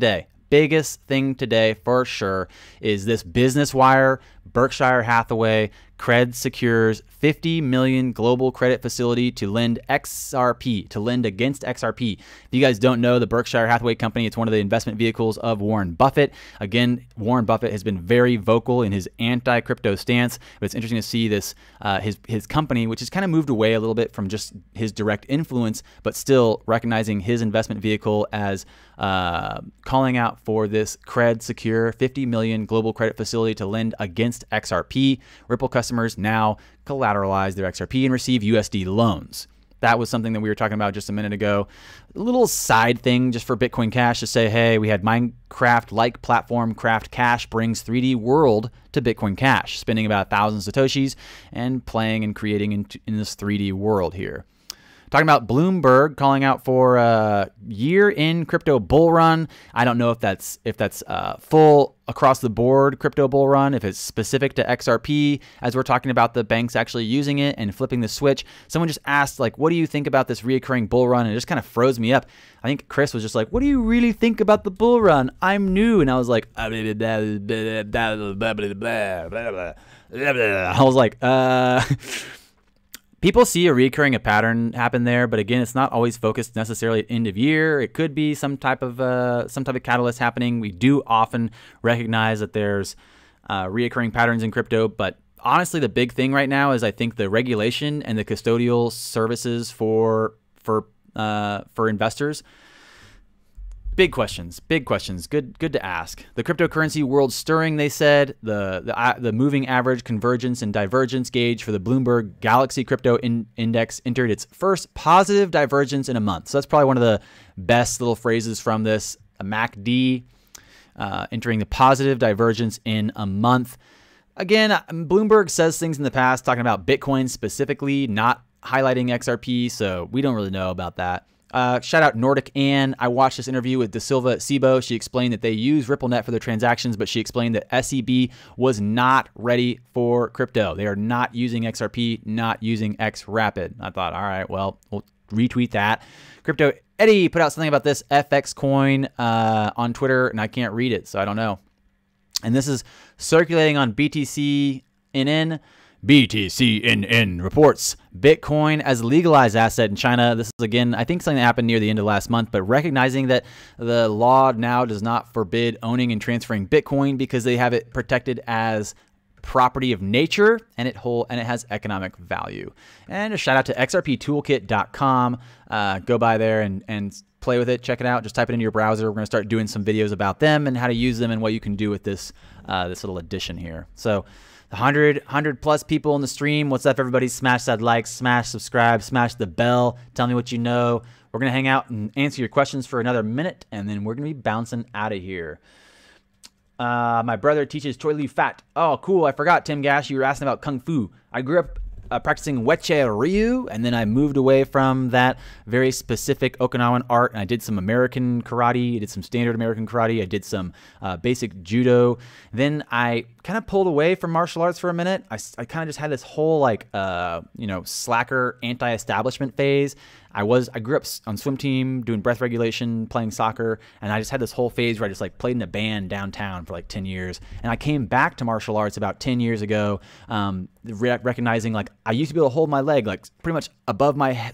today for sure is this business wire. Berkshire Hathaway Cred secures $50 million global credit facility to lend against XRP. If you guys don't know the Berkshire Hathaway company, it's one of the investment vehicles of Warren Buffett. Again, Warren Buffett has been very vocal in his anti-crypto stance, but it's interesting to see this his company, which has kind of moved away a little bit from just his direct influence, but still recognizing his investment vehicle as calling out for this Cred secure $50 million global credit facility to lend against XRP. Ripple customers now collateralize their XRP and receive USD loans. That was something that we were talking about just a minute ago. A little side thing just for Bitcoin Cash to say, hey, we had Minecraft-like platform Craft Cash brings 3D World to Bitcoin Cash, spending about 1,000 Satoshis and playing and creating in this 3D world here. Talking about Bloomberg calling out for a year-end crypto bull run. I don't know if that's full across the board crypto bull run, if it's specific to XRP, as we're talking about the banks actually using it and flipping the switch. Someone just asked, like, what do you think about this reoccurring bull run? And it just kind of froze me up. I think Chris was just like, what do you really think about the bull run? I'm new. And I was like, I was like, people see a recurring pattern happen there, but again, it's not always focused necessarily at end of year. It could be some type of catalyst happening. We do often recognize that there's reoccurring patterns in crypto, but honestly, the big thing right now is I think the regulation and the custodial services for investors. Big questions. Good to ask. The cryptocurrency world stirring, they said. The moving average convergence and divergence gauge for the Bloomberg Galaxy Crypto Index entered its first positive divergence in a month. So that's probably one of the best little phrases from this. A MACD entering the positive divergence in a month. Again, Bloomberg says things in the past talking about Bitcoin specifically, not highlighting XRP, so we don't really know about that. Shout out Nordic Ann. I watched this interview with Da Silva at SIBO. She explained that they use RippleNet for their transactions, but she explained that SEB was not ready for crypto. They are not using XRP, not using XRapid. I thought, all right, well, we'll retweet that. Crypto Eddie put out something about this FX coin on Twitter, and I can't read it, so I don't know. And this is circulating on BTCNN. BTCNN reports Bitcoin as a legalized asset in China. This is, again, I think something that happened near the end of last month, but recognizing that the law now does not forbid owning and transferring Bitcoin because they have it protected as property of nature and it has economic value. And a shout out to xrptoolkit.com. Go by there and play with it, check it out. Just type it into your browser. We're going to start doing some videos about them and how to use them and what you can do with this this little addition here. So 100 plus people in the stream. What's up, everybody? Smash that like, smash subscribe, smash the bell. Tell me what you know. We're going to hang out and answer your questions for another minute, and then we're going to be bouncing out of here. My brother teaches Choi Liu Fat. Oh, cool. I forgot, Tim Gash. You were asking about Kung Fu. I grew up practicing Weche Ryu, and then I moved away from that very specific Okinawan art, and I did some American karate. I did some standard American karate. I did some basic judo. Then I kind of pulled away from martial arts for a minute. I kind of just had this whole like slacker anti-establishment phase. I grew up on swim team, doing breath regulation, playing soccer, and I just had this whole phase where I just like played in a band downtown for like 10 years. And I came back to martial arts about 10 years ago, recognizing like I used to be able to hold my leg like pretty much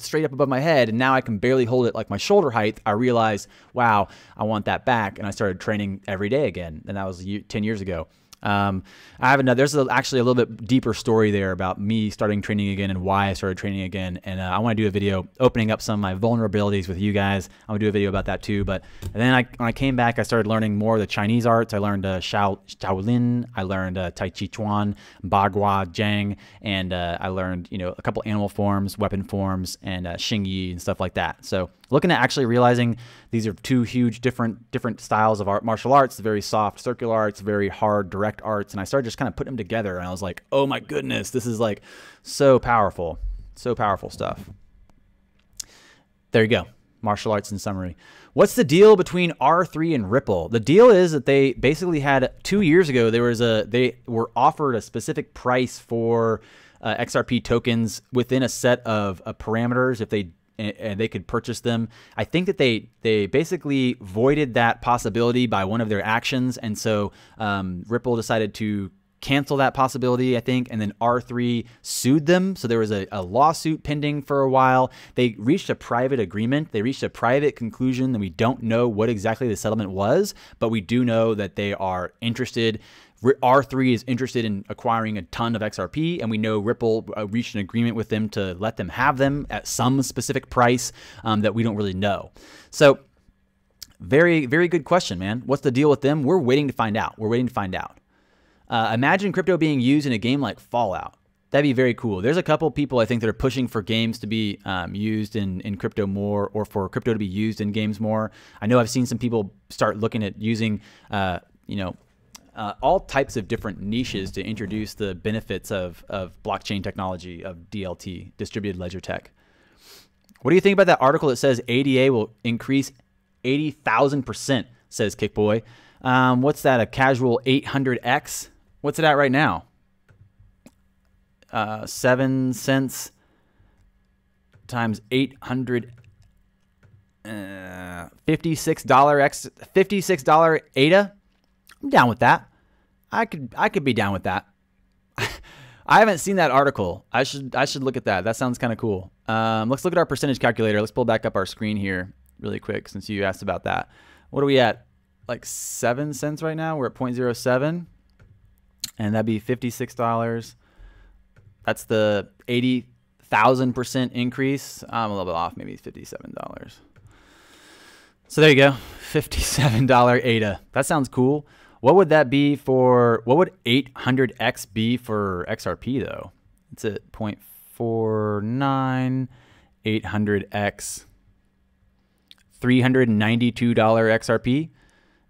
straight up above my head, and now I can barely hold it like my shoulder height. I realized, wow, I want that back, and I started training every day again, and that was 10 years ago. There's actually a little bit deeper story there about me starting training again and why I started training again. And I want to do a video opening up some of my vulnerabilities with you guys. I'm gonna do a video about that too. But then when I came back, I started learning more of the Chinese arts. I learned Shaolin, I learned Tai Chi Chuan, Bagua, Zhang, and I learned a couple animal forms, weapon forms, and Xing Yi and stuff like that. So looking at actually realizing these are two huge different styles of martial arts, very soft circular arts, very hard direct arts, and I started just kind of putting them together, and I was like, oh my goodness, this is like so powerful stuff. There you go, martial arts in summary. What's the deal between R3 and Ripple? The deal is that they basically had 2 years ago, they were offered a specific price for XRP tokens within a set of parameters if they could purchase them. I think that they basically voided that possibility by one of their actions, and so Ripple decided to cancel that possibility, I think, and then R3 sued them. So there was a lawsuit pending for a while. They reached a private agreement. They reached a private conclusion, and we don't know what exactly the settlement was, but we do know that they are interested. R3 is interested in acquiring a ton of XRP, and we know Ripple reached an agreement with them to let them have them at some specific price that we don't really know. So very, very good question, man. What's the deal with them? We're waiting to find out. Imagine crypto being used in a game like Fallout. That'd be very cool. There's a couple people I think that are pushing for games to be used in crypto more, or for crypto to be used in games more. I know I've seen some people start looking at using, all types of different niches to introduce the benefits of blockchain technology, of DLT, distributed ledger tech. What do you think about that article that says ADA will increase 80,000%, says Kickboy? What's that, a casual 800X? What's it at right now? 7 cents times 800, $56 ADA? I'm down with that. I could be down with that. I haven't seen that article. I should look at that. That sounds kind of cool. Let's look at our percentage calculator. Let's pull back up our screen here really quick since you asked about that. What are we at? Like 7 cents right now. We're at 0.07, and that'd be $56. That's the 80,000% increase. I'm a little bit off. Maybe $57. So there you go. $57 ADA. That sounds cool. What would that be for, what would 800X be for XRP though? It's at 0.49, 800X, $392 XRP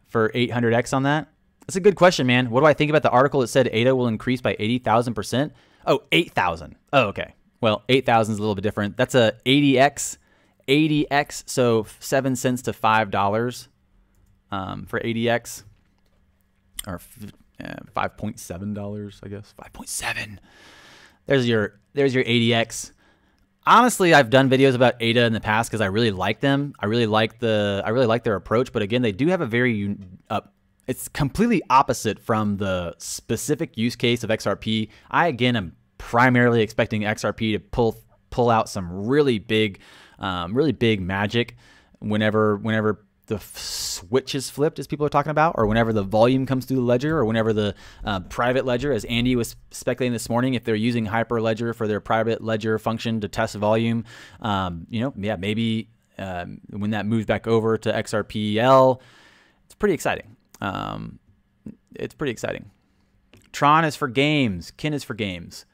for 800X on that. That's a good question, man. What do I think about the article that said ADA will increase by 80,000%? Oh, 8,000. Oh, okay. Well, 8,000 is a little bit different. That's a 80X, so 7 cents to $5 for 80X. Or $5.7, I guess. 5.7. There's your ADX. Honestly, I've done videos about ADA in the past because I really like them. I really like their approach. But again, they do have a very it's completely opposite from the specific use case of XRP. I again am primarily expecting XRP to pull out some really big magic whenever the switch is flipped, as people are talking about, or whenever the volume comes through the ledger, or whenever the private ledger, as Andy was speculating this morning, if they're using Hyperledger for their private ledger function to test volume, maybe when that moves back over to XRPL, it's pretty exciting. It's pretty exciting. Tron is for games. Kin is for games.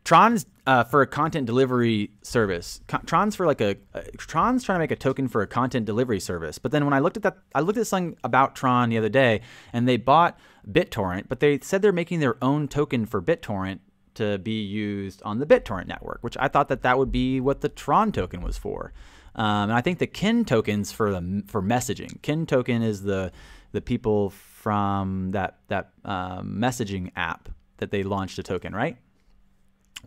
Tron's for a content delivery service. Tron's for like Tron's trying to make a token for a content delivery service. But then when I looked at that, I looked at something about Tron the other day, and they bought BitTorrent, but they said they're making their own token for BitTorrent to be used on the BitTorrent network, which I thought that would be what the Tron token was for. And I think the Kin token's for messaging. Kin token is the people from that messaging app that they launched a token, right?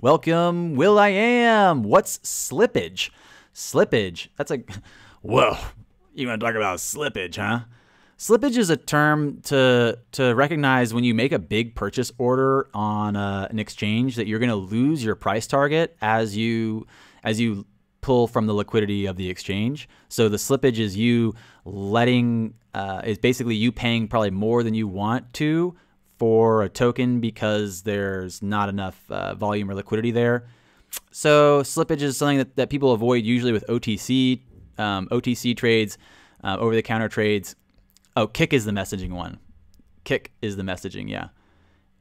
Welcome, Will I Am. What's slippage? Slippage. That's like, whoa. You want to talk about slippage, huh? Slippage is a term to recognize when you make a big purchase order on an exchange that you're going to lose your price target as you pull from the liquidity of the exchange. So the slippage is you is basically you paying probably more than you want to for a token because there's not enough volume or liquidity there. So slippage is something that people avoid usually with OTC trades, over-the-counter trades. Oh, Kick is the messaging one. Kick is the messaging, yeah.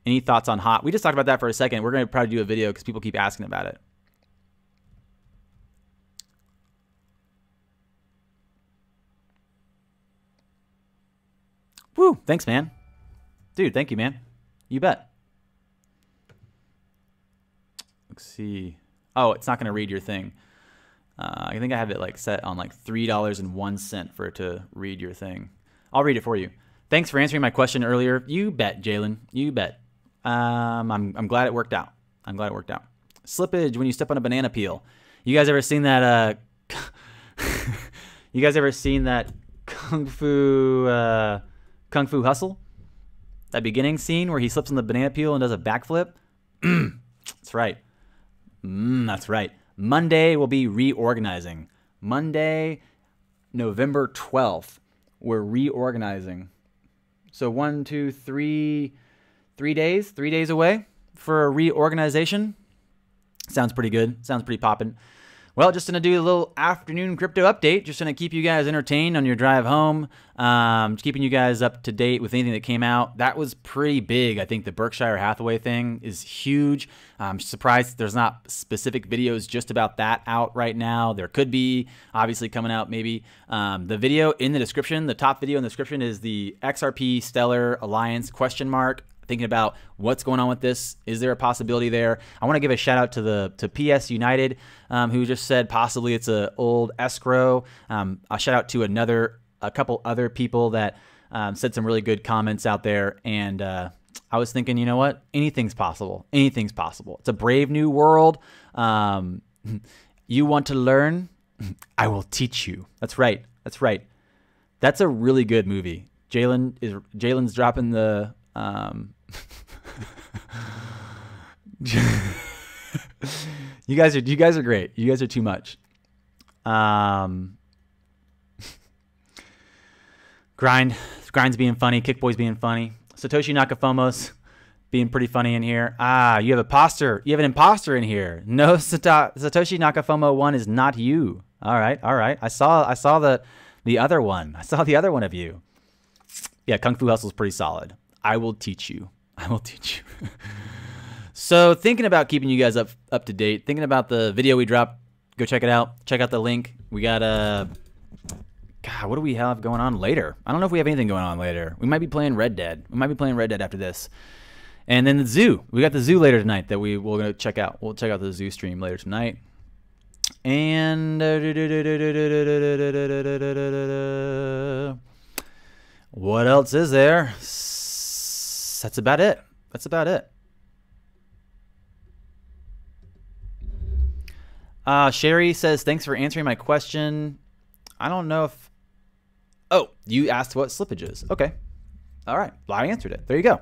Any thoughts on HOT? We just talked about that for a second. We're going to probably do a video because people keep asking about it. Woo, thanks, man. Dude, thank you, man. You bet. Let's see. Oh, it's not going to read your thing. I think I have it like set on like $3.01 for it to read your thing. I'll read it for you. Thanks for answering my question earlier. You bet, Jalen. You bet. I'm glad it worked out. I'm glad it worked out. Slippage when you step on a banana peel. You guys ever seen that? You guys ever seen that Kung Fu Hustle? That beginning scene where he slips on the banana peel and does a backflip? That's right. That's right. Monday will be reorganizing. Monday, November 12th, we're reorganizing. So 1, 2, 3 days? 3 days away for a reorganization? Sounds pretty good. Sounds pretty poppin'. Well, just going to do a little afternoon crypto update. Just going to keep you guys entertained on your drive home. Just keeping you guys up to date with anything that came out. That was pretty big. I think the Berkshire Hathaway thing is huge. I'm surprised there's not specific videos just about that out right now. There could be, obviously, coming out maybe. The video in the description, the top video in the description is the XRP Stellar Alliance ? Thinking about what's going on with this. Is there a possibility there? I want to give a shout out to PS United, who just said possibly it's an old escrow. I'll shout out to a couple other people that said some really good comments out there. And I was thinking, you know what? Anything's possible. Anything's possible. It's a brave new world. You want to learn? I will teach you. That's right. That's right. That's a really good movie. Jalen's dropping the you guys are great. You guys are too much. Grind's being funny. Kickboy's being funny. Satoshi Nakafomo's being pretty funny in here. You have an imposter in here. No, Satoshi Nakafomo 1 is not you. All right. I saw the other one. I saw the other one of you. Yeah, Kung Fu Hustle's pretty solid. I will teach you. I will teach you. So thinking about keeping you guys up to date, thinking about the video we dropped, go check it out. Check out the link. We got God, what do we have going on later? I don't know if we have anything going on later. We might be playing Red Dead. We might be playing Red Dead after this. And then the zoo. We got the zoo later tonight that we're going to check out. We'll check out the zoo stream later tonight. And what else is there? That's about it. That's about it. Sherry says, thanks for answering my question. I don't know if... Oh, you asked what slippage is. Okay. All right. Well, I answered it. There you go.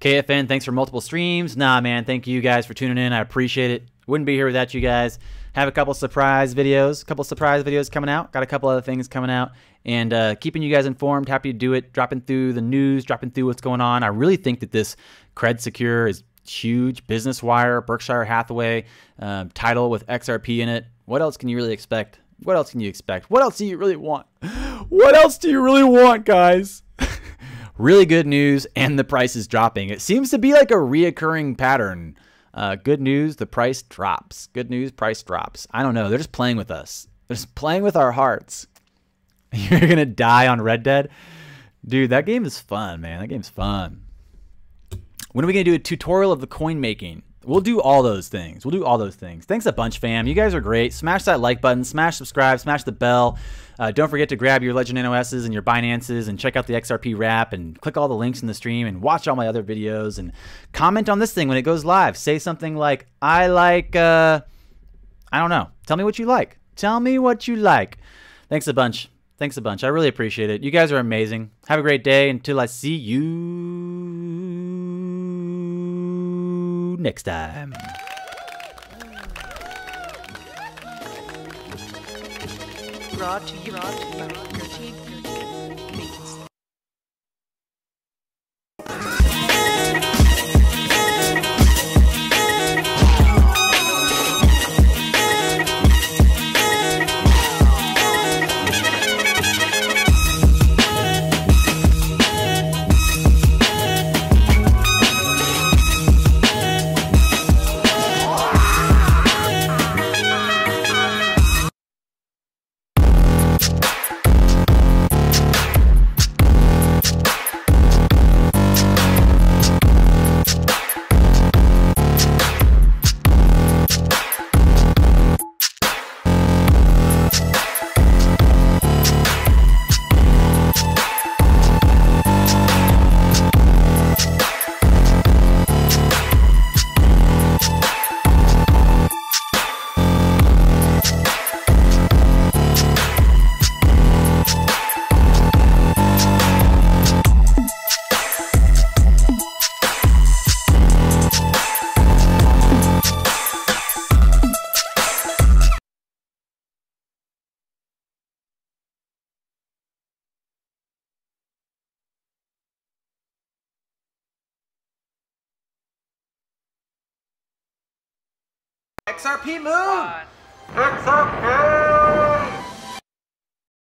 KFN, thanks for multiple streams. Nah, man, thank you guys for tuning in. I appreciate it. Wouldn't be here without you guys. Have a couple surprise videos. Coming out. Got a couple other things coming out. And keeping you guys informed. Happy to do it. Dropping through the news. Dropping through what's going on. I really think that this Cred Secure is huge. Business Wire, Berkshire Hathaway, title with XRP in it. What else can you really expect What else can you expect? What else do you really want? What else do you really want, guys? Really good news, and the price is dropping. It seems to be like a reoccurring pattern. Good news, the price drops. Good news, price drops. I don't know. They're just playing with us. They're just playing with our hearts. You're going to die on Red Dead? Dude, that game is fun, man. That game's fun. When are we going to do a tutorial of the coin making? We'll do all those things. We'll do all those things. Thanks a bunch, fam. You guys are great. Smash that like button. Smash subscribe. Smash the bell. Don't forget to grab your Legend NOSs and your Binances and check out the XRP wrap and click all the links in the stream and watch all my other videos and comment on this thing when it goes live. Say something like, I like, I don't know. Tell me what you like. Tell me what you like. Thanks a bunch. Thanks a bunch. I really appreciate it. You guys are amazing. Have a great day until I see you next time. Brought to you by your teeth. XRP move! XRP!